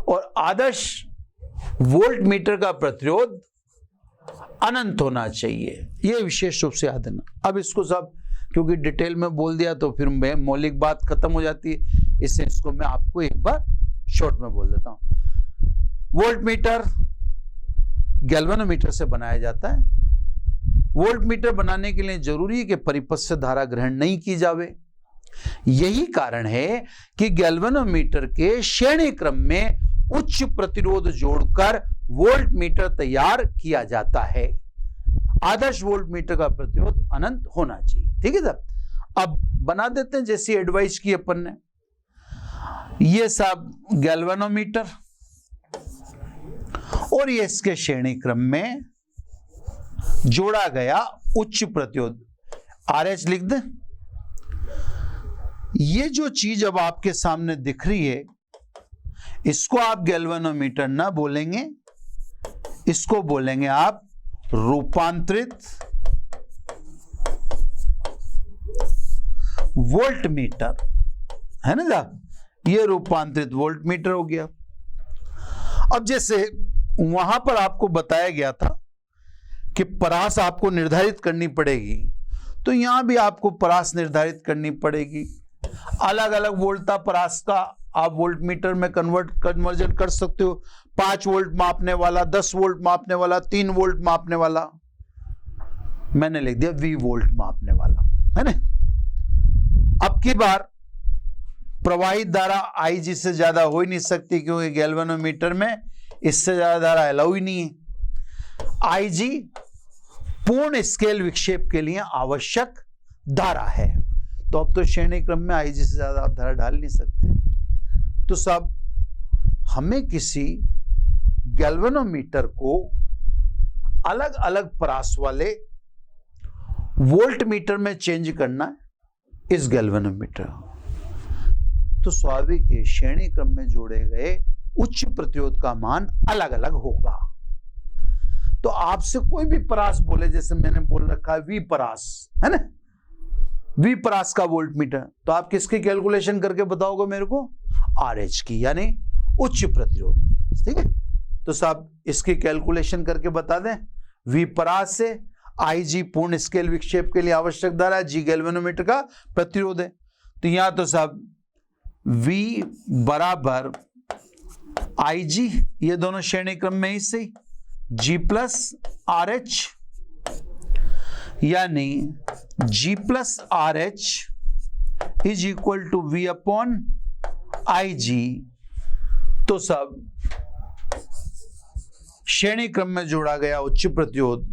और आदर्श वोल्टमीटर का प्रतिरोध अनंत होना चाहिए। यह विशेष रूप से याद देना। अब इसको सब क्योंकि डिटेल में बोल दिया तो फिर मैं मौलिक बात खत्म हो जाती है, इससे इसको मैं आपको एक बार शॉर्ट में बोल देता हूं। वोल्टमीटर गैल्वेनोमीटर से बनाया जाता है। वोल्टमीटर बनाने के लिए जरूरी है कि परिपथ से धारा ग्रहण नहीं की जावे। यही कारण है कि गैल्वेनोमीटर के श्रेणी क्रम में उच्च प्रतिरोध जोड़कर वोल्टमीटर तैयार किया जाता है। आदर्श वोल्टमीटर का प्रतिरोध अनंत होना चाहिए। ठीक है सर, अब बना देते हैं जैसी एडवाइस की अपन ने। ये सब गैल्वेनोमीटर और ये इसके श्रेणी क्रम में जोड़ा गया उच्च प्रतिरोध RH लिख दें। ये जो चीज अब आपके सामने दिख रही है इसको आप गैल्वेनोमीटर ना बोलेंगे, इसको बोलेंगे आप रूपांतरित वोल्टमीटर, है ना साहब। ये रूपांतरित वोल्टमीटर हो गया। अब जैसे वहां पर आपको बताया गया था कि परास आपको निर्धारित करनी पड़ेगी, तो यहां भी आपको परास निर्धारित करनी पड़ेगी। अलग अलग वोल्टता परास का आप वोल्टमीटर में कन्वर्जन कर सकते हो। 5 वोल्ट मापने वाला, 10 वोल्ट मापने वाला, 3 वोल्ट मापने वाला, मैंने लिख दिया V वोल्ट मापने वाला, है ना। अब की बार प्रवाहित धारा IG से ज्यादा हो ही नहीं सकती क्योंकि गैल्वेनोमीटर में इससे ज्यादा धारा अलाउ ही नहीं है। IG पूर्ण स्केल विक्षेप के लिए आवश्यक धारा है, तो अब तो श्रेणी क्रम में IG से ज्यादा आप धारा डाल नहीं सकते। तो सब हमें किसी गैल्वेनोमीटर को अलग अलग परास वाले वोल्टमीटर में चेंज करना है इस गैल्वेनोमीटर। तो स्वाभाविक है श्रेणी क्रम में जोड़े गए उच्च प्रतिरोध का मान अलग अलग होगा। तो आपसे कोई भी परास बोले, जैसे मैंने बोल रखा है V परास, है ना, V परास का वोल्टमीटर, तो आप किसकी कैलकुलेशन करके बताओगे मेरे को? RH की, यानी उच्च प्रतिरोध की। ठीक है, तो साहब इसकी कैलकुलेशन करके बता दें। V परास से IG पूर्ण स्केल विक्षेप के लिए आवश्यक धारा, G गैल्वेनोमीटर का प्रतिरोध है। तो यहां तो साहब V बराबर IG, ये दोनों श्रेणी क्रम में ही सही, G प्लस RH, यानी G plus RH is equal to V upon IG। तो सब श्रेणी क्रम में जोड़ा गया उच्च प्रतिरोध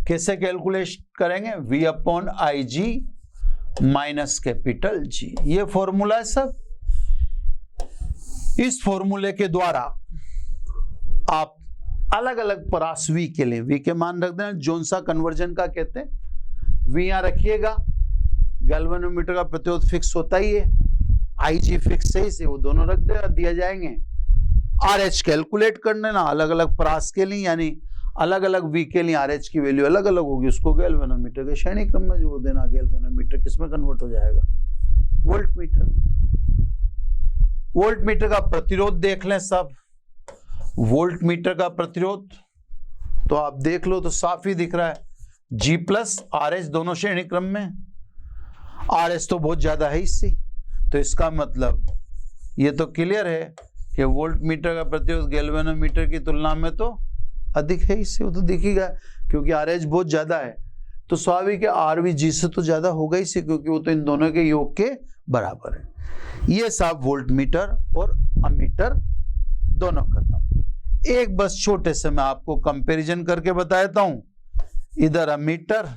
कैसे कैलकुलेट करेंगे? V upon IG minus capital G, ये फॉर्मूला है सब। इस फॉर्मूले के द्वारा आप अलग अलग परास V के लिए, V के मान रख देना, जोन्सा कन्वर्जन का कहते हैं। V यहां रखिएगा, गैल्वेनोमीटर का प्रतिरोध फिक्स होता ही है, IG फिक्स है, इसे वो दोनों रख दिया जाएंगे। RH कैलकुलेट कर लेना अलग अलग परास के लिए, यानी अलग अलग V के लिए RH की वैल्यू अलग अलग होगी, उसको गैल्वेनोमीटर के श्रेणी क्रम में जोड़ देना। गैल्वेनोमीटर किसमें कन्वर्ट हो जाएगा? वोल्टमीटर में। वोल्टमीटर का प्रतिरोध देख लें सब। वोल्टमीटर का प्रतिरोध तो आप देख लो तो साफ ही दिख रहा है, G प्लस RH दोनों श्रेणी क्रम में। RH तो बहुत ज्यादा है इससे, तो इसका मतलब ये तो क्लियर है कि वोल्ट मीटर का प्रतिरोध गैल्वेनोमीटर की तुलना में तो अधिक है, इससे वो तो दिखेगा, क्योंकि RH बहुत ज्यादा है तो स्वाभाविक है RV से तो ज्यादा होगा ही, क्योंकि वो तो इन दोनों के योग के बराबर है। ये साहब वोल्ट मीटर और अमीटर दोनों खत्म। एक बस छोटे से मैं आपको कंपैरिजन करके बता देता हूं, इधर अमीटर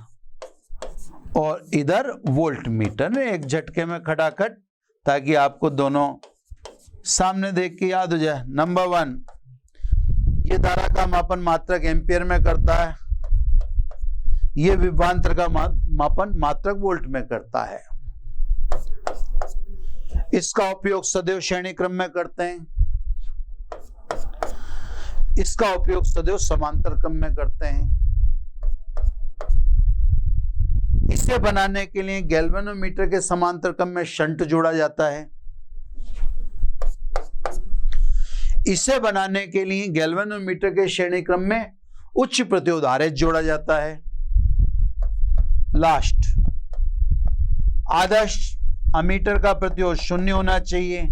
और इधर वोल्ट मीटर ने एक झटके में खटाखट, ताकि आपको दोनों सामने देख के याद हो जाए। नंबर 1, ये धारा का मापन मात्रक एम्पियर में करता है, ये विभवांतर का मापन मात्रक वोल्ट में करता है। इसका उपयोग सदैव श्रेणी क्रम में करते हैं, इसका उपयोग सदैव समांतर क्रम में करते हैं। इसे बनाने के लिए गैल्वेनोमीटर के समांतर क्रम में शंट जोड़ा जाता है। इसे बनाने के लिए गैल्वेनोमीटर के श्रेणी क्रम में उच्च प्रतिरोध RH जोड़ा जाता है। लास्ट, आदर्श अमीटर का प्रतिरोध 0 होना चाहिए,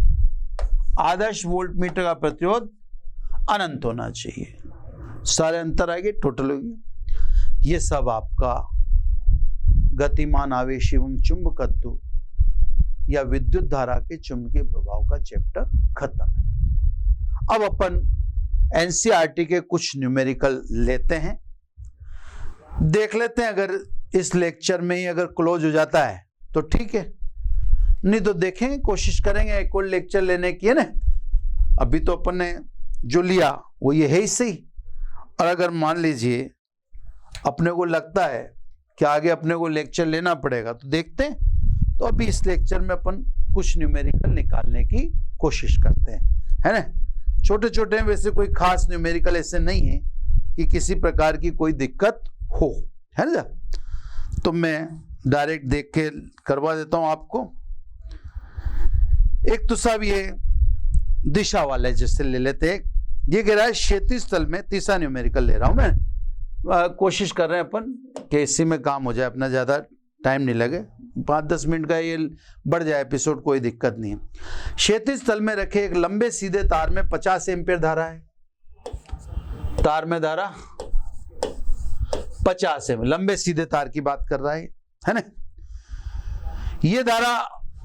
आदर्श वोल्ट मीटर का प्रतिरोध अनंत होना चाहिए। सारे अंतर आएंगे, टोटल होगी। ये सब आपका गतिमान आवेश एवं चुंबकत्व या विद्युत धारा के चुंबकीय प्रभाव का चैप्टर खत्म है। अब अपन एनसीईआरटी के कुछ न्यूमेरिकल लेते हैं, देख लेते हैं। अगर इस लेक्चर में ही अगर क्लोज हो जाता है तो ठीक है, नहीं तो देखेंगे, कोशिश करेंगे एक और लेक्चर लेने की, है ना। अभी तो अपन ने जो लिया वो ये है ही सही, और अगर मान लीजिए अपने को लगता है कि आगे अपने को लेक्चर लेना पड़ेगा तो देखते हैं। तो अभी इस लेक्चर में अपन कुछ न्यूमेरिकल निकालने की कोशिश करते हैं, है ना। छोटे छोटे हैं, वैसे कोई खास न्यूमेरिकल ऐसे नहीं है कि किसी प्रकार की कोई दिक्कत हो, है ना। तो मैं डायरेक्ट देख के करवा देता हूं आपको। एक तो साहब ये दिशा वाले जैसे ले लेते हैं, ये कह रहा है क्षैतिज तल में, तीसरा न्यूमेरिकल ले रहा हूं मैं। कोशिश कर रहे हैं अपन कि इसी में काम हो जाए, अपना ज्यादा टाइम नहीं लगे, 5-10 मिनट का ये बढ़ जाए एपिसोड, कोई दिक्कत नहीं है। क्षैतिज तल में रखे एक लंबे सीधे तार में 50 एम्पीयर धारा है। तार में धारा 50 एम्पीयर, लंबे सीधे तार की बात कर रहा है ना। ये धारा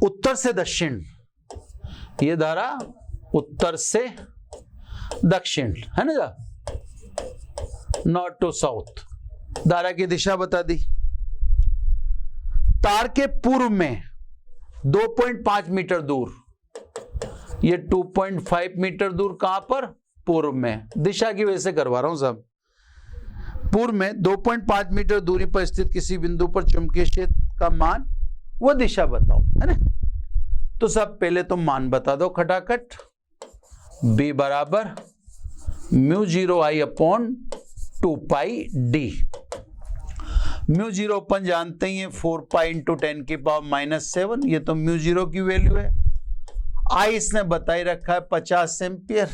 उत्तर से दक्षिण, ये धारा उत्तर से दक्षिण, है ना, नॉर्थ टू साउथ धारा की दिशा बता दी। तार के पूर्व में 2.5 मीटर दूर, ये 2.5 मीटर दूर, कहां पर, पूर्व में, दिशा की वजह से करवा रहा हूं सब। पूर्व में 2.5 मीटर दूरी पर स्थित किसी बिंदु पर चुंबकीय क्षेत्र का मान, वो दिशा बताओ, है ना। तो सब पहले तो मान बता दो खटाखट। B बराबर μ0I अपॉन 2πd। μ0 अपन जानते ही है 4π इंटू 10 की पावर -7, ये तो μ0 की वैल्यू है। I इसने बताई रखा है 50 एम्पियर।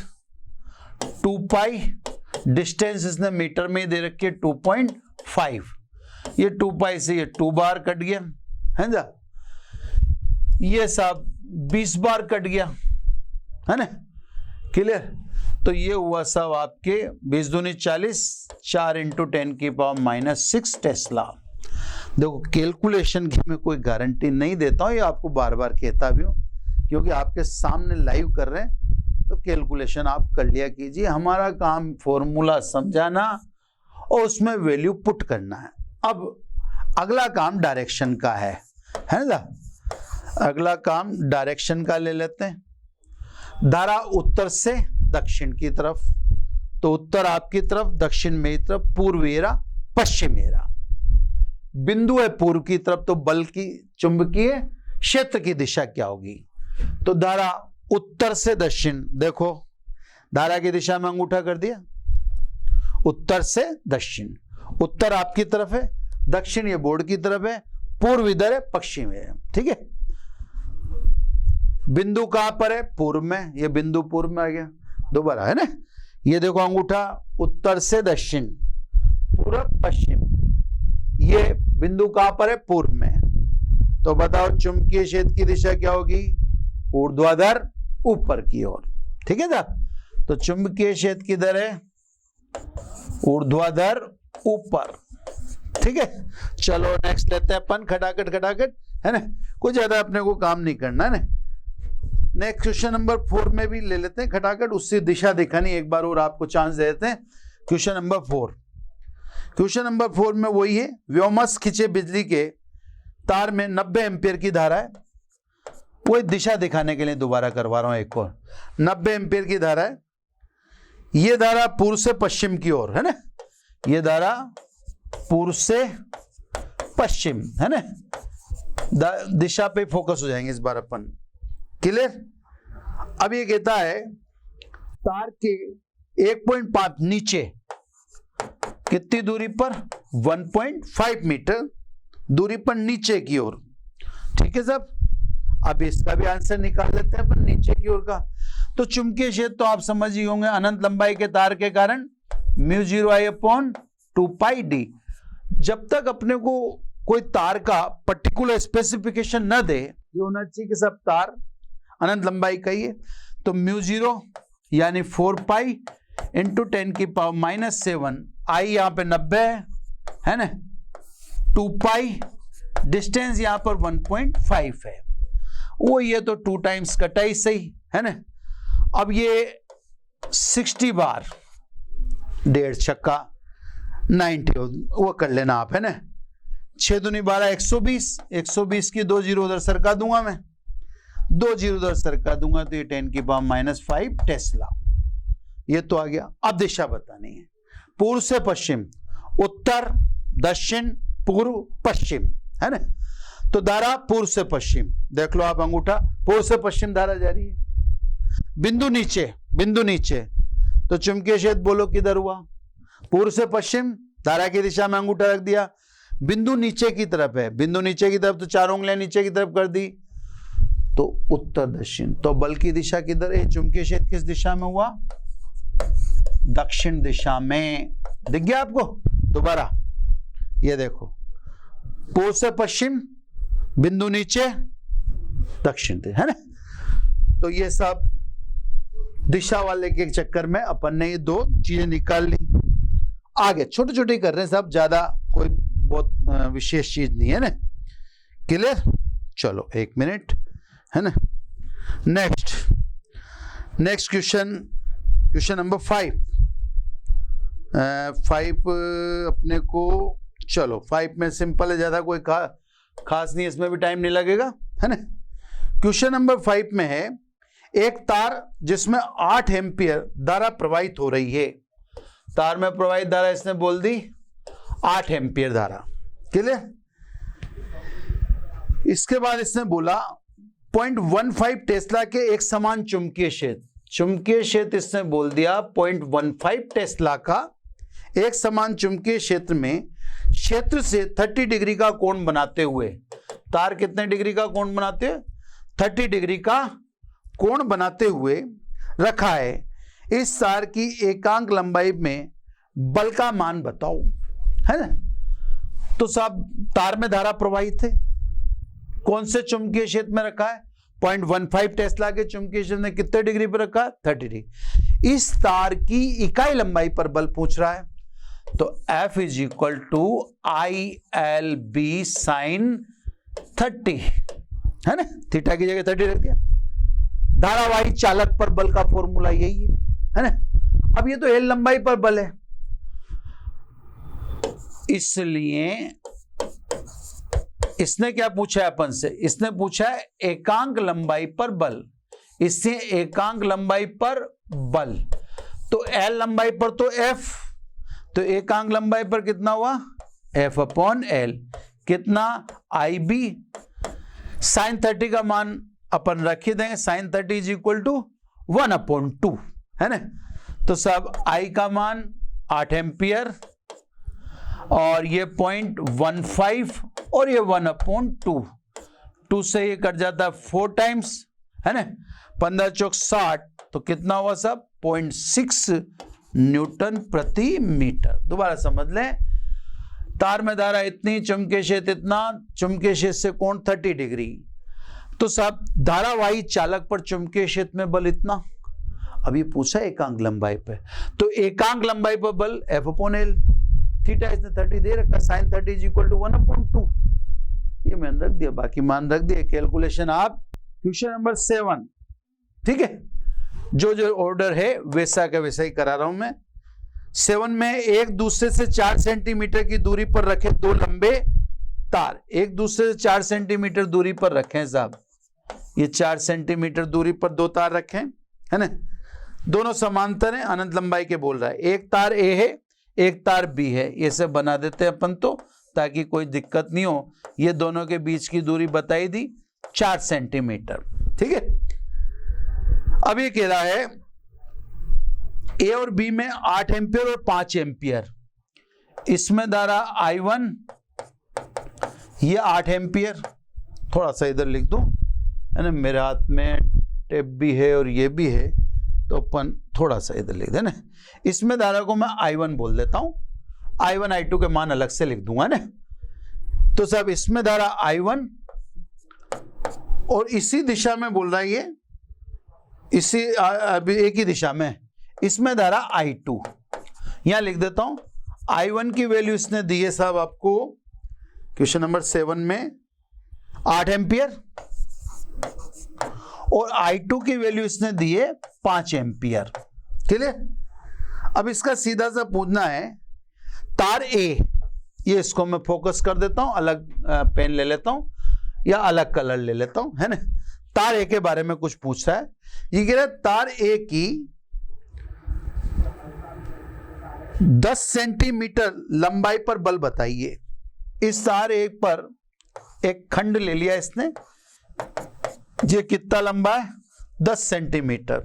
2π डिस्टेंस इसने मीटर में दे रखी है 2.5, ये 2π से ये 2 बार कट गया, है ना। ये साहब 20 बार कट गया, है ना, क्लियर। तो ये हुआ सब आपके 20 दूनी 40, 4 इंटू 10 की पावर -6 टेस्ला। देखो कैलकुलेशन की मैं कोई गारंटी नहीं देता हूं, ये आपको बार बार कहता भी हूं, क्योंकि आपके सामने लाइव कर रहे हैं तो कैलकुलेशन आप कर लिया कीजिए। हमारा काम फॉर्मूला समझाना और उसमें वैल्यू पुट करना है। अब अगला काम डायरेक्शन का है ना। अगला काम डायरेक्शन का ले लेते हैं। धारा उत्तर से दक्षिण की तरफ, तो उत्तर आपकी तरफ, दक्षिण मेरी तरफ, पूर्व मेरा, पश्चिम मेरा। बिंदु है पूर्व की तरफ, तो बल की चुंबकीय क्षेत्र की दिशा क्या होगी। तो धारा उत्तर से दक्षिण, देखो धारा की दिशा में अंगूठा कर दिया, उत्तर से दक्षिण। उत्तर आपकी तरफ है, दक्षिण ये बोर्ड की तरफ है, पूर्व इधर है, पश्चिम है, ठीक है। बिंदु कहां पर है, पूर्व में, ये बिंदु पूर्व में आ गया दोबारा, है ना। ये देखो अंगूठा उत्तर से दक्षिण, पूर्व पश्चिम, ये बिंदु कहां पर है, पूर्व में। तो बताओ चुंबकीय क्षेत्र की दिशा क्या होगी, ऊर्ध्वाधर ऊपर की ओर, ठीक है साहब। तो चुंबकीय क्षेत्र किधर है? ऊर्ध्वाधर ऊपर, ठीक है। चलो नेक्स्ट लेते हैं अपन, खटाखट है ना, कुछ ज्यादा अपने को काम नहीं करना है ना। नेक्स्ट क्वेश्चन नंबर 4 में भी ले लेते हैं खटाखट, उससे दिशा दिखानी एक बार और आपको चांस दे देते हैं। क्वेश्चन नंबर 4, क्वेश्चन नंबर 4 में वही है, व्योमस्थ खिंचे बिजली के तार में 90 एम्पियर की धारा है। वही दिशा दिखाने के लिए दोबारा करवा रहा हूं एक और। 90 एम्पियर की धारा है, ये धारा पूर्व से पश्चिम की ओर है ना, ये धारा पूर्व से पश्चिम है ना, दिशा पे फोकस हो जाएंगे इस बार अपन, क्लियर। अब ये कहता है तार के 1.5 नीचे कितनी दूरी पर? 1.5 मीटर दूरी पर नीचे की ओर, ठीक है साहब। अब इसका भी आंसर निकाल लेते हैं अपन नीचे की ओर का। तो चुंबकीय क्षेत्र तो आप समझ ही होंगे, अनंत लंबाई के तार के कारण μ0I/2πd। जब तक अपने को कोई तार का पर्टिकुलर स्पेसिफिकेशन न दे, ये होना चाहिए कि सब तार अनंत लंबाई का ही है। तो μ0 यानी 4π इंटू 10⁻⁻7, आई यहां पे 90 है ना, 2π डिस्टेंस यहां पर 1.5 है, वो ये तो 2 टाइम्स कटा ही सही है ना। अब ये 60 बार 1.5 छक्का 90 वो कर लेना आप है ना। 6 दूनी 12 120, 120 की 2 जीरो उधर सरका दूंगा मैं, 2 जीरो उधर सरका दूंगा तो ये 10⁻⁻5 टेस्ला, ये तो आ गया। अब दिशा बतानी है, पूर्व से पश्चिम, उत्तर दक्षिण पूर्व पश्चिम है ना। तो धारा पूर्व से पश्चिम, देख लो आप अंगूठा, पूर्व से पश्चिम धारा जा रही है। बिंदु नीचे, बिंदु नीचे, तो चुंबकीय क्षेत्र बोलो किधर हुआ? पूर्व से पश्चिम, धारा की दिशा में अंगूठा रख दिया, बिंदु नीचे की तरफ है, बिंदु नीचे की तरफ तो 4 उंगलियां नीचे की तरफ कर दी, तो उत्तर दक्षिण। तो बल की दिशा किधर है? चुंबकीय क्षेत्र किस दिशा में हुआ? दक्षिण दिशा में। दिख गया आपको? दोबारा ये देखो, पूर्व से पश्चिम, बिंदु नीचे, दक्षिण है ना। तो ये सब दिशा वाले के चक्कर में अपन ने ये 2 चीजें निकाल ली। आगे छोटे छोटे कर रहे हैं सब, ज्यादा कोई बहुत विशेष चीज नहीं है ना, क्लियर। चलो 1 मिनट है ना। नेक्स्ट क्वेश्चन नंबर 5 अपने को, चलो 5 में सिंपल है, ज्यादा कोई खास नहीं, इसमें भी टाइम नहीं लगेगा है ना। क्वेश्चन नंबर 5 में है, एक तार जिसमें 8 एम्पियर धारा प्रवाहित हो रही है। तार में प्रवाहित धारा इसने बोल दी 8 एम्पियर धारा, क्लियर। इसके बाद इसने बोला 0.15 टेस्ला के एक समान चुंबकीय क्षेत्र, चुंबकीय क्षेत्र इसने बोल दिया 0.15 टेस्ला का एक समान चुंबकीय क्षेत्र में क्षेत्र से 30 डिग्री का कोण बनाते हुए, तार कितने डिग्री का कोण बनाते हैं? 30 डिग्री का कोण बनाते हुए रखा है। इस तार की एकांक लंबाई में बल का मान बताओ, है ना। तो साहब तार में धारा प्रवाहित है, कौन से चुंबकीय क्षेत्र में रखा है? 0.15 टेस्ला के चुंबकीय क्षेत्र में कितने डिग्री पर रखा है? 30 डिग्री। इस तार की इकाई लंबाई पर बल पूछ रहा है, तो F = ILB sin 30 है ना, थीटा की जगह 30 रख दिया। धारावाही चालक पर बल का फॉर्मूला यही है ना। अब ये तो L लंबाई पर बल है, इसलिए इसने क्या पूछा है अपन से? इसने पूछा है एकांक लंबाई पर बल, इससे एकांक लंबाई पर बल, तो L लंबाई पर तो F, तो एकांक लंबाई पर कितना हुआ? F/L, कितना? IB। sin 30 का मान अपन रख ही देंगे, sin 30 = 1/2 है ना। तो सब I का मान 8 एम्पियर और ये 0.15 और ये 1/2, 2 से ये कट जाता है 4 टाइम्स है ना, 15 चौक 60, तो कितना हुआ सब? 0.6 न्यूटन प्रति मीटर। दोबारा समझ लें, तार में धारा इतनी, चुंबकीय क्षेत्र इतना, चुंबकीय क्षेत्र से कोण 30 डिग्री, तो साहब धारावाही चालक पर चुंबकीय क्षेत्र में बल इतना। अब ये पूछा एकांक लंबाई पे, तो एकांक लंबाई पर बल F/L, थीटा इसने 30 दे रखा, sin 30 = 1/2, ये मैंने रख दिया, बाकी मान रख दिया। कैलकुलेशन आप क्वेश्चन नंबर 7, ठीक है, जो ऑर्डर है वैसा का वैसा ही करा रहा हूं मैं। 7 में एक दूसरे से 4 सेंटीमीटर की दूरी पर रखे दो लंबे तार, एक दूसरे से 4 सेंटीमीटर दूरी पर रखें साहब, ये 4 सेंटीमीटर दूरी पर दो तार रखें, है ना, दोनों समांतर हैं, अनंत लंबाई के बोल रहा है, एक तार ए है एक तार बी है, ये सब बना देते हैं अपन तो, ताकि कोई दिक्कत नहीं हो। ये दोनों के बीच की दूरी बताई दी 4 सेंटीमीटर, ठीक है। अब ये कह रहा है ए और बी में 8 एम्पियर और 5 एम्पियर, इसमें धारा I1 ये 8 एम्पियर, थोड़ा सा इधर लिख दूं, है ना, मेरे हाथ में टेप भी है और ये भी है, तो अपन थोड़ा सा इधर लिख देना। इसमें धारा को मैं I1 बोल देता हूं, I1 I2 के मान अलग से लिख दूंगा ना। तो सब इसमें धारा I1 और इसी दिशा में बोल रहा है ये, इसी अभी एक ही दिशा में, इसमें धारा I2, यहां लिख देता हूं। I1 की वैल्यू इसने दी है साहब आपको क्वेश्चन नंबर 7 में 8 एम्पियर, और I2 की वैल्यू इसने दी है 5 एम्पियर, क्लियर। अब इसका सीधा सा पूछना है तार ए, ये इसको मैं फोकस कर देता हूं, अलग पेन ले लेता हूं या अलग कलर ले लेता हूं, है ना। तार ए के बारे में कुछ पूछ रहा है, ये कह रहा है तार ए की 10 सेंटीमीटर लंबाई पर बल बताइए। इस तार ए पर एक खंड ले लिया इसने, ये कितना लंबा है 10 सेंटीमीटर,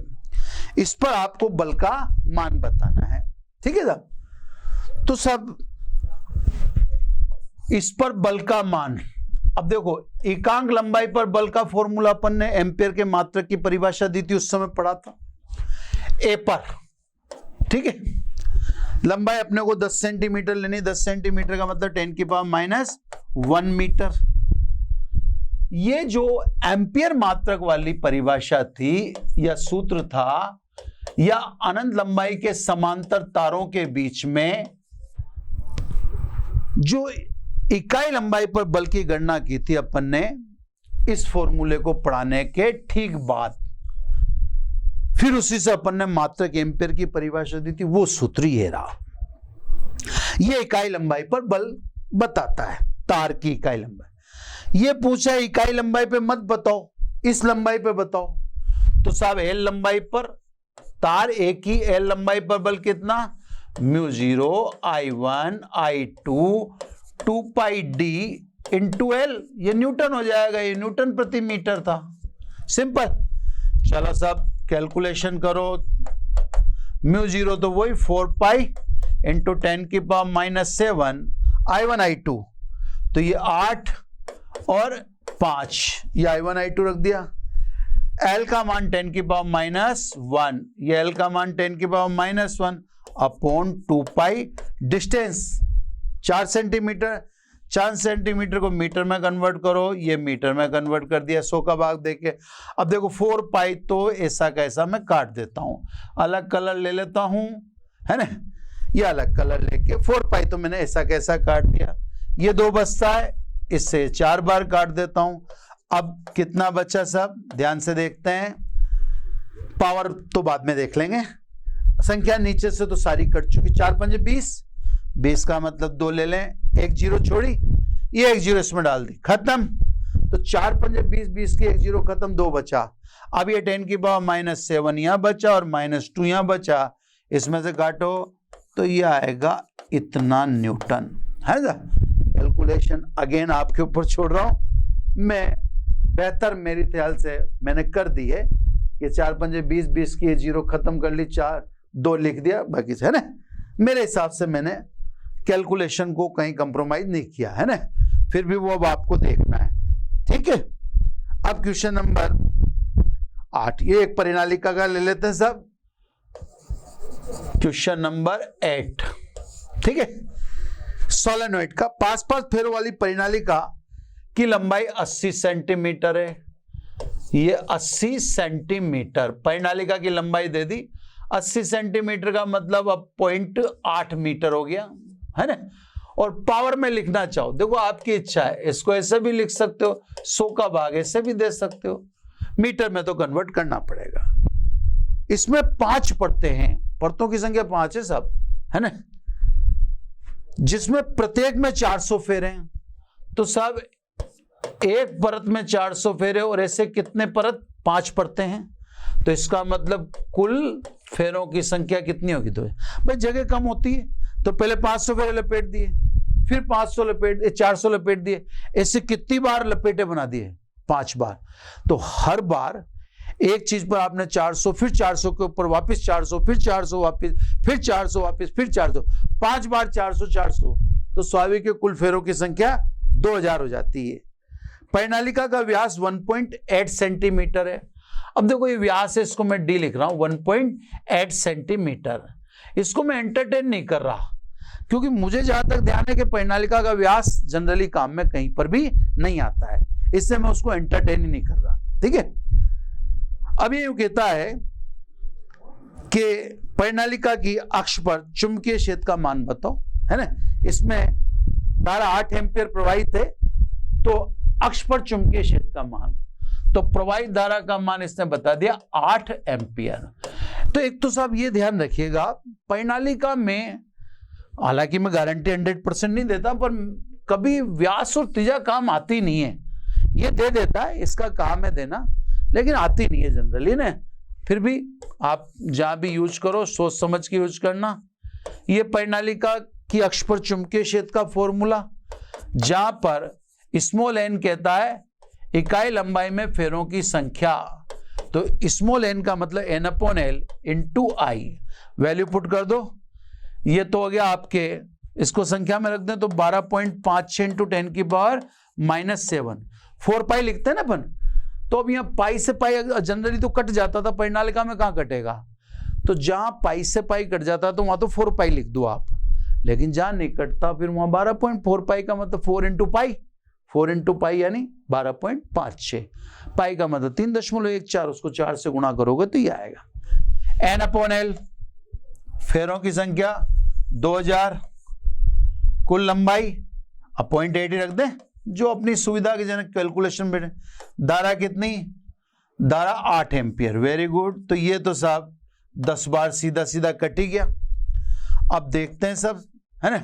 इस पर आपको बल का मान बताना है, ठीक है साहब। तो सब इस पर बल का मान, अब देखो एकांक लंबाई पर बल का फॉर्मूला अपन ने एम्पियर के मात्रक की परिभाषा दी थी, उस समय पढ़ा था। ए पर, ठीक है, लंबाई अपने को 10 सेंटीमीटर लेनी, 10 सेंटीमीटर का मतलब 10⁻⁻1 मीटर। ये जो एम्पियर मात्रक वाली परिभाषा थी या सूत्र था, या अनंत लंबाई के समांतर तारों के बीच में जो इकाई लंबाई पर बल की गणना की थी अपन ने, इस फॉर्मूले को पढ़ाने के ठीक बाद फिर उसी से अपन ने मात्रक एम्पियर की परिभाषा दी थी, वो सूत्र ये रहा। ये इकाई लंबाई पर बल बताता है, तार की इकाई लंबाई। ये पूछा इकाई लंबाई पे मत बताओ, इस लंबाई पे बताओ। तो साहब एल लंबाई पर, तार ए की एल लंबाई पर बल कितना, μ0 I1 I2 2πd into L, ये न्यूटन हो जाएगा, ये न्यूटन प्रति मीटर था, सिंपल। चलो साहब कैलकुलेशन करो, μ0 तो वही 4π इंटू 10⁻⁻7 I1 I2, तो ये 8 और 5, ये I1 I2 रख दिया। L का मान 10⁻⁻1, ये L का मान 10⁻⁻1 अपॉन 2π, डिस्टेंस 4 सेंटीमीटर, 4 सेंटीमीटर को मीटर में कन्वर्ट करो, ये मीटर में कन्वर्ट कर दिया 100 का भाग देके। अब देखो 4π तो ऐसा कैसा मैं काट देता हूं, अलग कलर ले लेता हूं, है ना, ये अलग कलर लेके 4π तो मैंने ऐसा कैसा काट दिया, ये 2 बचता है, इससे 4 बार काट देता हूं। अब कितना बचा साहब, ध्यान से देखते हैं, पावर तो बाद में देख लेंगे, संख्या नीचे से तो सारी कट चुकी, 4 5 20, 20 का मतलब 2 ले लें, 1 0 छोड़ी, ये 1 0 इसमें डाल दी, खत्म। तो 4 5 20, 20 की 1 0 खत्म, 2 बचा। अब ये 10⁻⁻7 यहां बचा और -2 यहां बचा, इसमें से काटो तो ये आएगा इतना न्यूटन, है ना। कैलकुलेशन अगेन आपके ऊपर छोड़ रहा हूं मैं, बेहतर मेरी ख्याल से मैंने कर दी है कि 4 5 20, 20 की 0 खत्म कर ली, 4 2 लिख दिया, बाकी से, है ना। मेरे हिसाब से मैंने कैलकुलेशन को कहीं कंप्रोमाइज नहीं किया, है ना, फिर भी वो अब आपको देखना है, ठीक है। अब क्वेश्चन नंबर 8, ये एक परिनालिका का ले लेते हैं सब, क्वेश्चन नंबर 8, ठीक है। सोलेनोइड का पास फेरों वाली परिनालिका की लंबाई 80 सेंटीमीटर है, ये 80 सेंटीमीटर परिनालिका की लंबाई दे दी। 80 सेंटीमीटर का मतलब अब 0.8 मीटर हो गया, है ना। और पावर में लिखना चाहो, देखो आपकी इच्छा है, इसको ऐसे भी लिख सकते हो, 100 का भाग ऐसे भी दे सकते हो, मीटर में तो कन्वर्ट करना पड़ेगा। इसमें 5 परतें हैं, परतों की संख्या 5 है सब, है ना, जिसमें प्रत्येक में 400 फेरे हैं। तो सब एक परत में 400 फेरे, और ऐसे कितने परत, 5 परतें हैं। तो इसका मतलब कुल फेरों की संख्या कितनी होगी? तो भाई जगह कम होती है तो पहले 500 फेरे लपेट दिए, फिर 500 लपेट 400 लपेट दिए, ऐसे कितनी बार लपेटे बना दिए? 5 बार। तो हर बार एक चीज पर आपने 400, फिर 400 के ऊपर वापस 400, फिर 400 वापस, फिर 400 वापस, फिर 400, 5 बार 400 400, तो स्वाभाविक कुल फेरों की संख्या 2000 हो जाती है। परिनालिका का व्यास 1.8 सेंटीमीटर है। अब देखो ये व्यास है, इसको मैं डी लिख रहा हूं, 1.8 सेंटीमीटर। इसको मैं एंटरटेन नहीं कर रहा, क्योंकि मुझे जहां तक ध्यान है कि परिनालिका का व्यास जनरली काम में कहीं पर भी नहीं आता है, इससे मैं उसको एंटरटेन ही नहीं कर रहा, ठीक है। अब ये कहता है कि परिनालिका की अक्ष पर चुंबकीय क्षेत्र का मान बताओ, है ना। इसमें धारा 8 एम्पियर प्रवाहित है, तो अक्ष पर चुंबकीय क्षेत्र का मान, तो प्रवाहित धारा का मान इसने बता दिया 8 एम्पियर। तो एक तो साहब ये ध्यान रखिएगा, परिनालिका में हालांकि मैं गारंटी 100% नहीं देता, पर कभी व्यास और त्रिज्या काम आती नहीं है। ये दे देता है, इसका काम है देना, लेकिन आती नहीं है जनरली ना। फिर भी आप जहां भी यूज करो सोच समझ के यूज करना। ये परिनालिका की अक्ष पर चुंबकीय क्षेत्र का फॉर्मूला, जहां पर स्मॉल एन कहता है इकाई लंबाई में फेरों की संख्या, तो स्मॉल एन का मतलब n/l इंटू आई, वैल्यू पुट कर दो। ये तो हो गया आपके, इसको संख्या में रख दें तो 12.56 इंटू 10 की पावर -7, 4 पाई लिखते हैं ना अपन। तो अब यहाँ पाई से पाई जनरली तो कट जाता था, परिनालिका में कहाँ कटेगा? तो जहां पाई से पाई कट जाता तो वहां तो 4 पाई लिख दो आप, लेकिन जहां नहीं कटता फिर वहां 12.4 पाई का मतलब 4 इंटू पाई, 4 इंटू पाई यानी 12.56, पाई का मतलब 3.14, उसको 4 से गुणा करोगे तो ये आएगा। n/l फेरों की संख्या 2000, कुल लंबाई अब 0.8 रख दें, जो अपनी सुविधा के जनक कैलकुलेशन में। धारा कितनी? धारा 8 एम्पियर, वेरी गुड। तो ये तो साहब 10 बार सीधा सीधा कट ही गया। अब देखते हैं सब, है ना,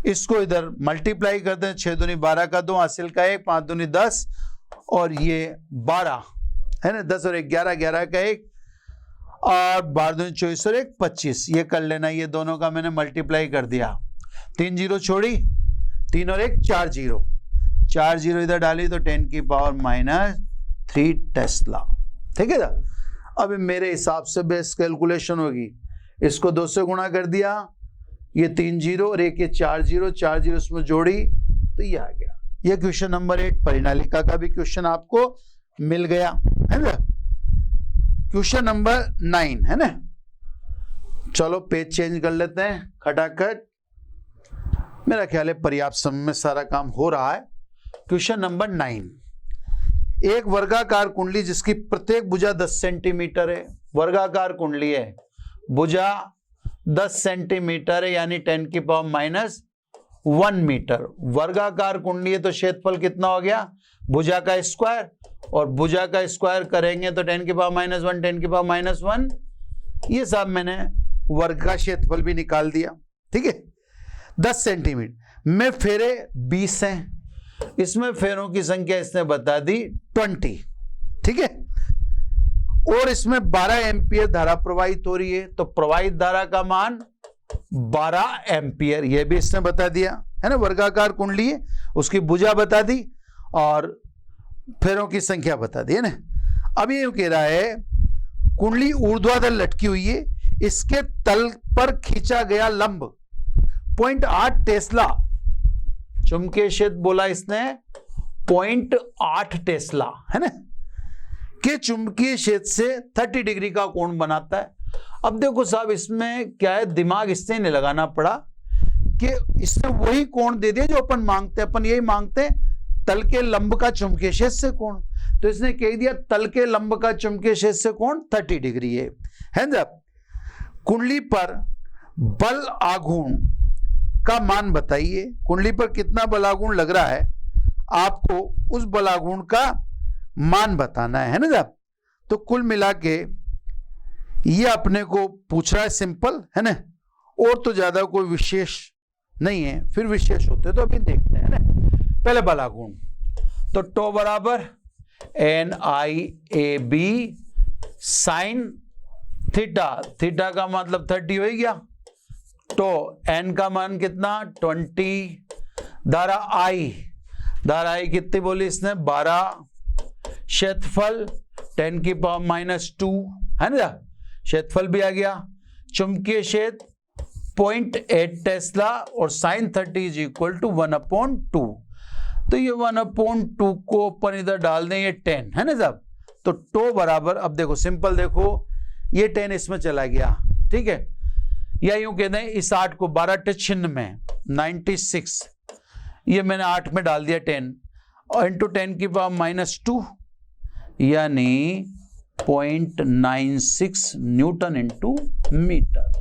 इसको इधर मल्टीप्लाई करते हैं, 6 दूनी 12 का 2, हासिल का 1, 5 दूनी 10, और ये 12 है ना, 10 और 1 11, 11 का 1, और 12 दूनी 24 और 1 25, ये कर लेना। ये दोनों का मैंने मल्टीप्लाई कर दिया, 3 जीरो छोड़ी, 3 और 1 4 जीरो, 4 जीरो इधर डाली तो 10 की पावर -3 टेस्ला, ठीक है ना। अब मेरे हिसाब से बेस कैलकुलेशन होगी, इसको 2 से गुणा कर दिया, ये 3 जीरो और 1 ये 4 जीरो, 4 जीरो इसमें जोड़ी तो ये आ गया। ये क्वेश्चन नंबर 8 परिनालिका का भी क्वेश्चन आपको मिल गया, है ना। क्वेश्चन नंबर 9 है ना, चलो पेज चेंज कर लेते हैं खटाखट। मेरा ख्याल है पर्याप्त समय में सारा काम हो रहा है। क्वेश्चन नंबर 9, एक वर्गाकार कुंडली जिसकी प्रत्येक भुजा 10 सेंटीमीटर है, वर्गाकार कुंडली है, भुजा 10 सेंटीमीटर है यानी 10 की पावर -1 मीटर। वर्गाकार कुंडली है तो क्षेत्रफल कितना हो गया? भुजा का स्क्वायर, और भुजा का स्क्वायर करेंगे तो 10 की पावर -1, 10 की पावर -1, ये सब मैंने वर्ग का क्षेत्रफल भी निकाल दिया, ठीक है। 10 सेंटीमीटर में फेरे 20 हैं, इसमें फेरों की संख्या इसने बता दी 20, ठीक है। और इसमें 12 एम्पियर धारा प्रवाहित हो रही है, तो प्रवाहित धारा का मान 12 एम्पियर, यह भी इसने बता दिया, है ना। वर्गाकार कुंडली है, उसकी भुजा बता दी और फेरों की संख्या बता दी, है ना। अब ये कह रहा है कुंडली ऊर्ध्वाधर लटकी हुई है, इसके तल पर खींचा गया लंब 0.8 टेस्ला, चुंबकीय क्षेत्र बोला इसने 0.8 टेस्ला, है ना, के चुंबकीय क्षेत्र से 30 डिग्री का कोण बनाता है। अब देखो साहब इसमें क्या है, दिमाग इससे नहीं लगाना पड़ा कि इसने वही कोण दे दिया जो अपन मांगते हैं। अपन यही मांगते हैं तल के लंब का चुंबकीय क्षेत्र से कोण, तो इसने कह दिया तल के लंब का चुंबकीय क्षेत्र से कोण 30 डिग्री है ना। कुंडली पर बल आघूर्ण का मान बताइए। कुंडली पर कितना बल आघूर्ण लग रहा है, आपको उस बल आघूर्ण का मान बताना है ना। तो कुल मिला के ये अपने को पूछ रहा है, सिंपल है ना, और तो ज्यादा कोई विशेष नहीं है, फिर विशेष होते तो अभी देखते हैं ना। पहले बल आघूर्ण, तो टो बराबर NIAB साइन थीटा, थीटा का मतलब 30 हो गया, तो n का मान कितना 20, धारा I कितनी बोली इसने 12, क्षेत्रफल 10 की पावर -2 है ना, क्षेत्रफल भी आ गया, चुंबकीय क्षेत्र 0.8 टेस्ला और साइन 30 इज इक्वल टू 1/2। तो ये 1/2 को अपन इधर डाल दें, ये 10 है ना साहब। तो टो बराबर, अब देखो सिंपल, देखो ये 10 इसमें चला गया, ठीक है, या यूं कहते हैं इस 8 को 12 टे छिन्न में 96, ये मैंने 8 में डाल दिया 10 और इंटू 10 की पावर -2 यानी 0.96 न्यूटन इंटू मीटर।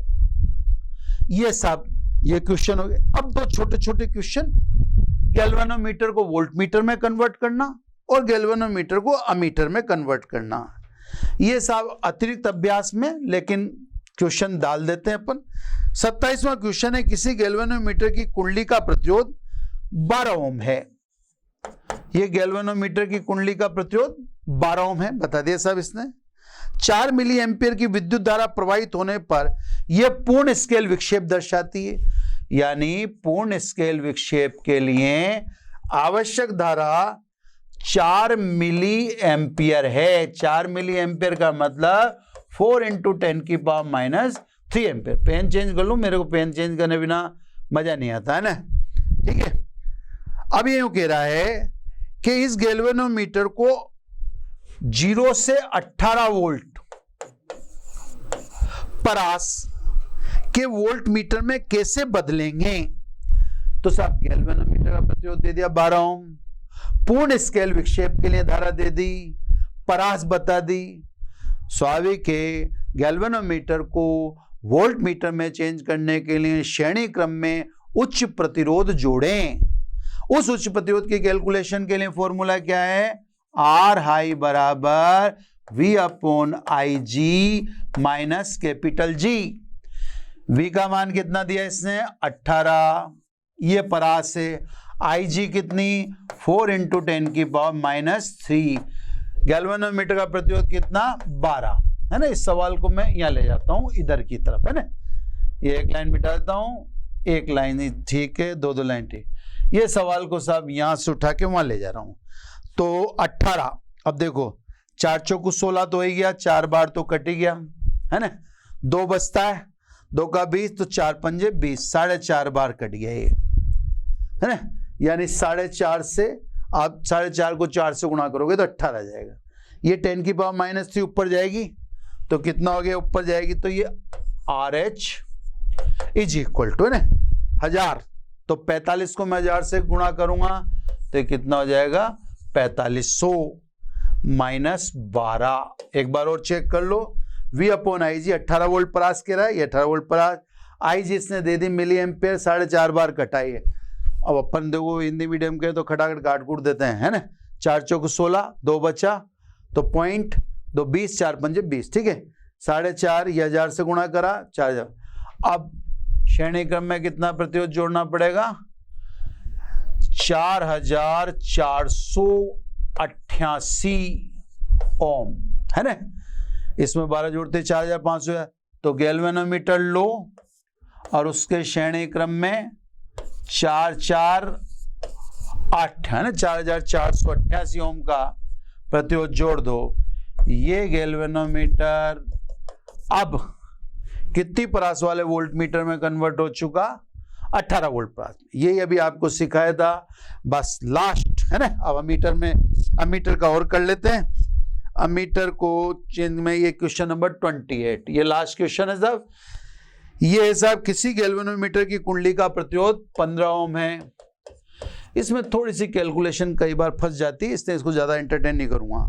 ये सब ये क्वेश्चन हो गए। अब दो छोटे छोटे क्वेश्चन, गैल्वेनोमीटर को वोल्टमीटर में कन्वर्ट करना और गैल्वेनोमीटर को अमीटर में कन्वर्ट करना, ये सब अतिरिक्त अभ्यास में, लेकिन क्वेश्चन डाल देते हैं अपन। 27वां क्वेश्चन है, किसी गैल्वेनोमीटर की कुंडली का प्रतिरोध 12 ओम है। ये गैल्वेनोमीटर की कुंडली का प्रतिरोध 12 ओम है, बता दिया साहब इसने। 4 मिली एम्पियर की विद्युत धारा प्रवाहित होने पर यह पूर्ण स्केल विक्षेप दर्शाती है, यानी पूर्ण स्केल विक्षेप के लिए आवश्यक धारा 4 मिली एम्पियर है। 4 मिली एम्पियर का मतलब 4 × 10 की पावर -3 एम्पियर। पेन चेंज कर लूं, मेरे को पेन चेंज करने बिना मजा नहीं आता है ना, ठीक है। अब ये यूं कह रहा है कि इस गैल्वेनोमीटर को 0 से 18 वोल्ट परास के वोल्ट मीटर में कैसे बदलेंगे। तो साहब गैल्वेनोमीटर का प्रतिरोध दे दिया 12 ओम, पूर्ण स्केल विक्षेप के लिए धारा दे दी, परास बता दी। स्वाभाविक है गैल्वेनोमीटर को वोल्ट मीटर में चेंज करने के लिए श्रेणी क्रम में उच्च प्रतिरोध जोड़ें। उस उच्च प्रतिरोध की कैलकुलेशन के लिए फॉर्मूला क्या है, R हाई बराबर V/IG minus capital G। V का मान कितना दिया इसने 18, ये परास है। IG कितनी 4 × 10 की पावर -3। गैल्वेनोमीटर का प्रतिरोध कितना 12 है ना। इस सवाल को मैं यहां ले जाता हूं इधर की तरफ है ना, ये एक लाइन मिटा देता हूं, एक लाइन ठीक है, दो लाइन ठीक। ये सवाल को साहब यहां से उठा के वहां ले जा रहा हूं। तो 18, अब देखो 4 चौको 16 तो हो गया, 4 बार तो कट ही गया है ना, 2 बचता है, 2 का 20 तो 4 पंजे 20, 4.5 बार कट गया ये है ना, यानी 4.5 से आप 4.5 को 4 से गुणा करोगे तो 18 आ जाएगा। ये 10 की पावर -3 ऊपर जाएगी तो कितना हो गया, ऊपर जाएगी तो ये RH इज इक्वल टू है ना 1000, तो 45 को मैं 1000 से गुणा करूंगा तो कितना हो जाएगा 4500 -12। एक बार और चेक कर लो, V/IG 18 वोल्ट परास कह रहा है, ये 18 वोल्ट परास, IG इसने दे दी मिली एम्पियर, 4.5 बार कटाई है। अब अपन देखो हिंदी मीडियम के तो खटाखट काट कूट देते हैं है ना, 4 चौको 16, 2 बचा तो 0.2 20, 4 पंजे 20, ठीक है, 4.5 ये 1000 से गुणा करा 4000। अब श्रेणी क्रम में कितना प्रतिरोध जोड़ना पड़ेगा, 4488 ओम है ना, इसमें 12 जोड़ते 4500 है। तो गैल्वेनोमीटर लो और उसके श्रेणी क्रम में 448 है ना, 4488 ओम का प्रतिरोध जोड़ दो। ये गैल्वेनोमीटर अब कितनी परास वाले वोल्ट मीटर में कन्वर्ट हो चुका, 18 वोल्ट परास। ये अभी आपको सिखाया था, बस लास्ट है ना। अब अमीटर में, अमीटर का और कर लेते हैं। अमीटर को चेंज में ये क्वेश्चन नंबर 28, ये लास्ट क्वेश्चन है साहब। ये है साहब, किसी गैल्वेनोमीटर की कुंडली का प्रतिरोध 15 ओम है। इसमें थोड़ी सी कैलकुलेशन कई बार फंस जाती है, इसलिए इसको ज्यादा एंटरटेन नहीं करूंगा।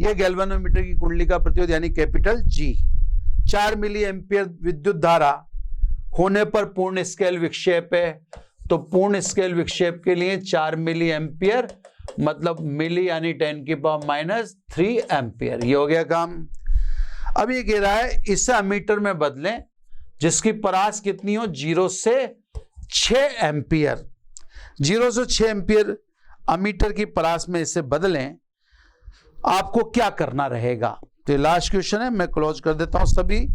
यह गैल्वेनोमीटर की कुंडली का प्रतिरोध यानी कैपिटल G, 4 मिली एम्पियर विद्युत धारा होने पर पूर्ण स्केल विक्षेप है। तो पूर्ण स्केल विक्षेप के लिए 4 मिली एम्पियर मतलब मिली यानी 10⁻³ एम्पियर। ये हो गया काम। अब ये कह रहा है इसे अमीटर में बदलें जिसकी परास कितनी हो 0 से 6 एम्पियर। 0 से 6 एम्पियर अमीटर की परास में इसे बदलें, आपको क्या करना रहेगा। तो लास्ट क्वेश्चन है, मैं क्लोज कर देता हूं सभी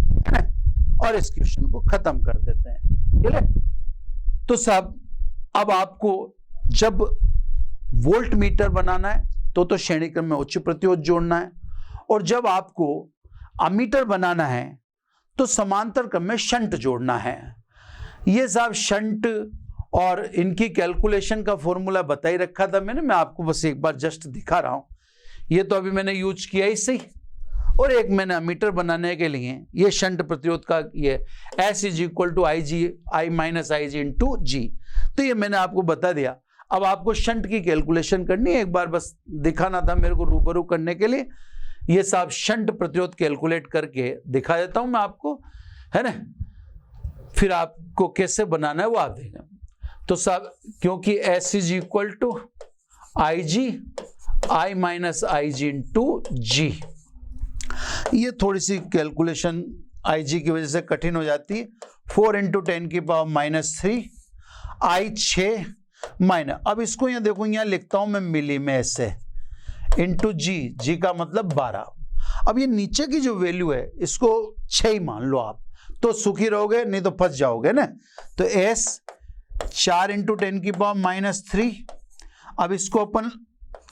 और इस क्वेश्चन को खत्म कर देते हैं। ठीक है, तो सब अब आपको जब वोल्ट मीटर बनाना है तो श्रेणी क्रम में उच्च प्रतिरोध जोड़ना है, और जब आपको अमीटर बनाना है तो समांतर क्रम में शंट जोड़ना है। ये सब शंट और इनकी कैलकुलेशन का फॉर्मूला बता ही रखा था मैंने, मैं आपको बस एक बार जस्ट दिखा रहा हूं। ये तो अभी मैंने यूज किया ही सही, और एक मैंने अमीटर बनाने के लिए ये शंट प्रतिरोध का ये S = I-Ig तो ये मैंने आपको बता दिया। अब आपको शंट की कैलकुलेशन करनी है, एक बार बस दिखाना था मेरे को रूबरू करने के लिए। ये सब शंट प्रतिरोध कैलकुलेट करके दिखा देता हूं मैं आपको, है ना। फिर आपको कैसे बनाना है वो आप देखें। तो सब क्योंकि S = I-Ig ये थोड़ी सी कैलकुलेशन Ig की वजह से कठिन हो जाती है। 4 × 10⁻³ I 6 माइनस, अब इसको यहाँ देखो, यहाँ लिखता हूं मैं मिली में ऐसे इंटू G का मतलब 12। अब ये नीचे की जो वैल्यू है इसको 6 ही मान लो आप, तो सुखी रहोगे, नहीं तो फंस जाओगे ना। तो S 4 × 10⁻³ अब इसको अपन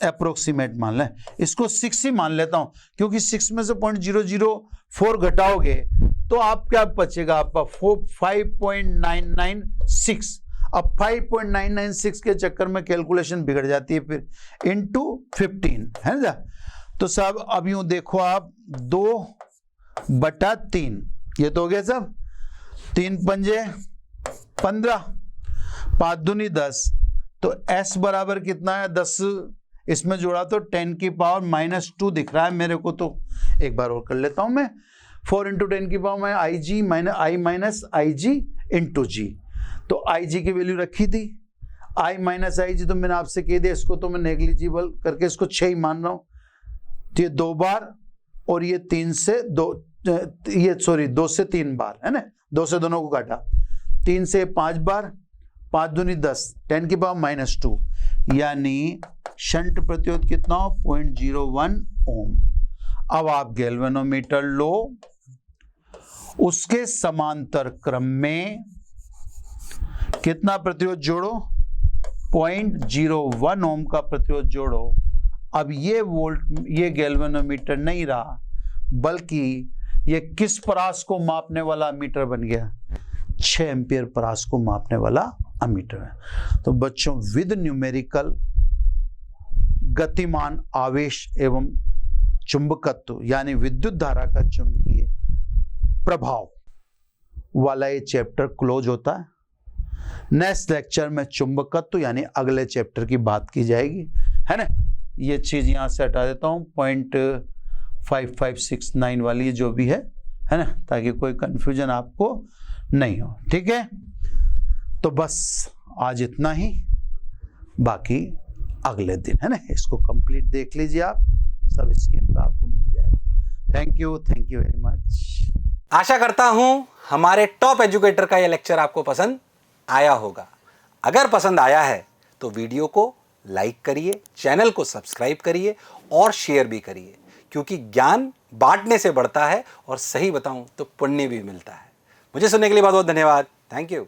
अप्रोक्सीमेट मान लें, इसको 6 ही मान लेता हूं क्योंकि 6 में से 0.004 घटाओगे तो आप क्या बचेगा, आपका 5.996। अब 5.996 के चक्कर में कैलकुलेशन बिगड़ जाती है फिर, इंटू 15 है ना। तो सब अब यूं देखो आप 2/3 ये तो हो गया सब, 3 पंजे 15, 5 दूनी 10। तो S बराबर कितना है 10, इसमें जोड़ा तो 10⁻² दिख रहा है मेरे को। तो एक बार और कर लेता हूं मैं, 4 × 10⁻Ig इंटू G। तो Ig की वैल्यू रखी थी, I-Ig तो मैंने आपसे कह दिया, इसको तो मैं नेग्लिजिबल करके इसको 6 ही मान रहा हूं। तो ये 2 बार और ये 2 से 3 बार है ना, 2 से दोनों को काटा, 3 से 5 बार, 5 दूनी 10, 10⁻², यानी शंट प्रतिरोध कितना हो 0.01 ओम। अब आप गैल्वेनोमीटर लो, उसके समांतर क्रम में कितना प्रतिरोध जोड़ो, 0.01 ओम का प्रतिरोध जोड़ो। अब ये गैल्वेनोमीटर नहीं रहा, बल्कि ये किस परास को मापने वाला अमीटर बन गया, 6 एम्पियर परास को मापने वाला अमीटर है। तो बच्चों, विद न्यूमेरिकल गतिमान आवेश एवं चुंबकत्व यानी विद्युत धारा का चुंबकीय प्रभाव वाला ये चैप्टर क्लोज होता है। नेक्स्ट लेक्चर में चुंबकत्व यानी अगले चैप्टर की बात की जाएगी, है ना। ये चीज यहां से हटा देता हूं, 0.5569 वाली जो भी है ना, ताकि कोई कंफ्यूजन आपको नहीं हो। ठीक है, तो बस आज इतना ही, बाकी अगले दिन, है ना। इसको कंप्लीट देख लीजिए आप, सब स्क्रीन पे आपको मिल जाएगा। Thank you very much. आशा करता हूं हमारे टॉप एजुकेटर का यह लेक्चर आपको पसंद आया होगा। अगर पसंद आया है तो वीडियो को लाइक करिए, चैनल को सब्सक्राइब करिए और शेयर भी करिए, क्योंकि ज्ञान बांटने से बढ़ता है और सही बताऊं तो पुण्य भी मिलता है। मुझे सुनने के लिए बहुत बहुत धन्यवाद। Thank you.